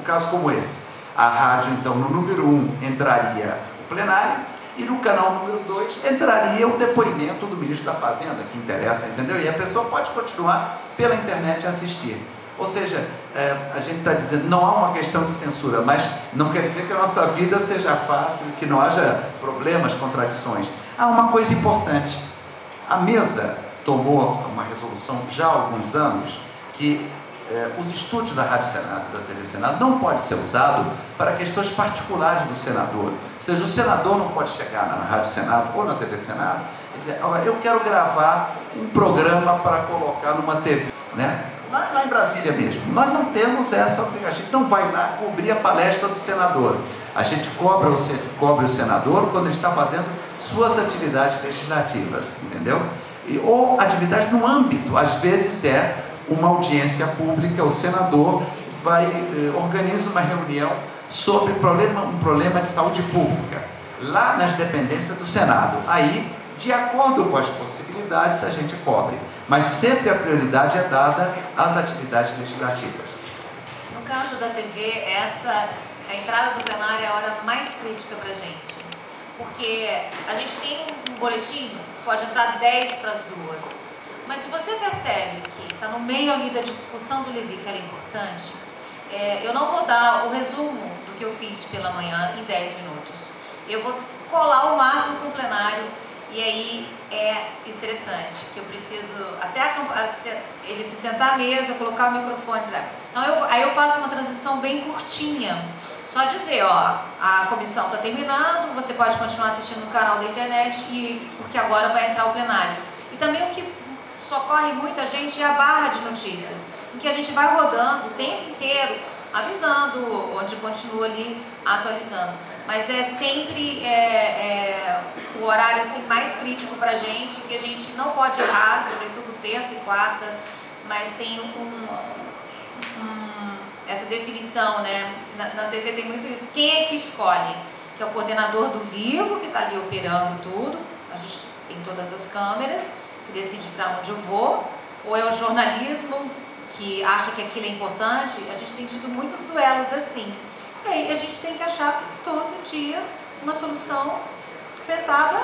caso como esse, a rádio, então, no número 1 entraria o plenário e no canal número 2 entraria o depoimento do ministro da Fazenda, que interessa, entendeu? E a pessoa pode continuar pela internet a assistir. Ou seja, a gente está dizendo, não há uma questão de censura, mas não quer dizer que a nossa vida seja fácil, que não haja problemas, contradições. Há uma coisa importante. A mesa tomou uma resolução já há alguns anos que os estúdios da Rádio Senado e da TV Senado não podem ser usados para questões particulares do senador. Ou seja, o senador não pode chegar na Rádio Senado ou na TV Senado e dizer, olha, eu quero gravar um programa para colocar numa TV, né? Lá em Brasília mesmo, nós não temos essa obrigação, a gente não vai lá cobrir a palestra do senador. A gente cobre o senador quando ele está fazendo suas atividades legislativas, entendeu? Ou atividade no âmbito, às vezes é uma audiência pública, o senador organiza uma reunião sobre um problema de saúde pública, lá nas dependências do Senado. Aí, de acordo com as possibilidades, a gente cobre. Mas sempre a prioridade é dada às atividades legislativas. No caso da TV, a entrada do plenário é a hora mais crítica para a gente. Porque a gente tem um boletim, pode entrar 10 para as 2. Mas se você percebe que está no meio ali da discussão do Levi, que ela é importante, eu não vou dar o resumo do que eu fiz pela manhã em 10 minutos. Eu vou colar o máximo para o plenário, e aí é estressante, porque eu preciso até ele se sentar à mesa, colocar o microfone. Então aí eu faço uma transição bem curtinha. Só dizer, ó, a comissão está terminando, você pode continuar assistindo no canal da internet, porque agora vai entrar o plenário. E também o que socorre muita gente é a barra de notícias, em que a gente vai rodando o tempo inteiro, avisando, onde continua ali atualizando. Mas é sempre o horário assim, mais crítico para a gente, que a gente não pode errar, sobretudo terça e quarta, mas tem essa definição, né? Na TV tem muito isso. Quem é que escolhe? Que é o coordenador do vivo, que está ali operando tudo, a gente tem todas as câmeras, que decide para onde eu vou, ou é o jornalismo, que acha que aquilo é importante. A gente tem tido muitos duelos assim. E aí a gente tem que achar todo dia uma solução pensada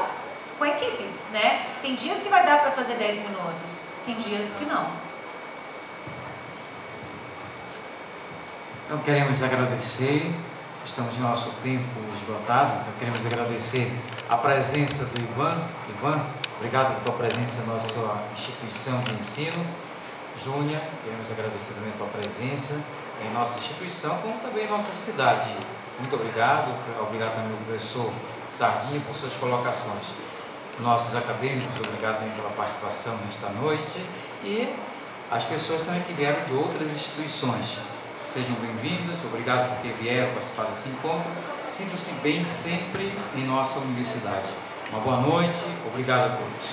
com a equipe, né? Tem dias que vai dar para fazer 10 minutos, tem dias que não. Então queremos agradecer, estamos no nosso tempo esgotado, então queremos agradecer a presença do Ivan. Ivan, obrigado pela tua presença na nossa instituição de ensino. Júnior, queremos agradecer também a tua presença em nossa instituição, como também em nossa cidade. Muito obrigado, obrigado também ao professor Sardinha por suas colocações. Nossos acadêmicos, obrigado também pela participação nesta noite, e as pessoas também que vieram de outras instituições. Sejam bem-vindos, obrigado porque vieram participar desse encontro. Sintam-se bem sempre em nossa universidade. Uma boa noite, obrigado a todos.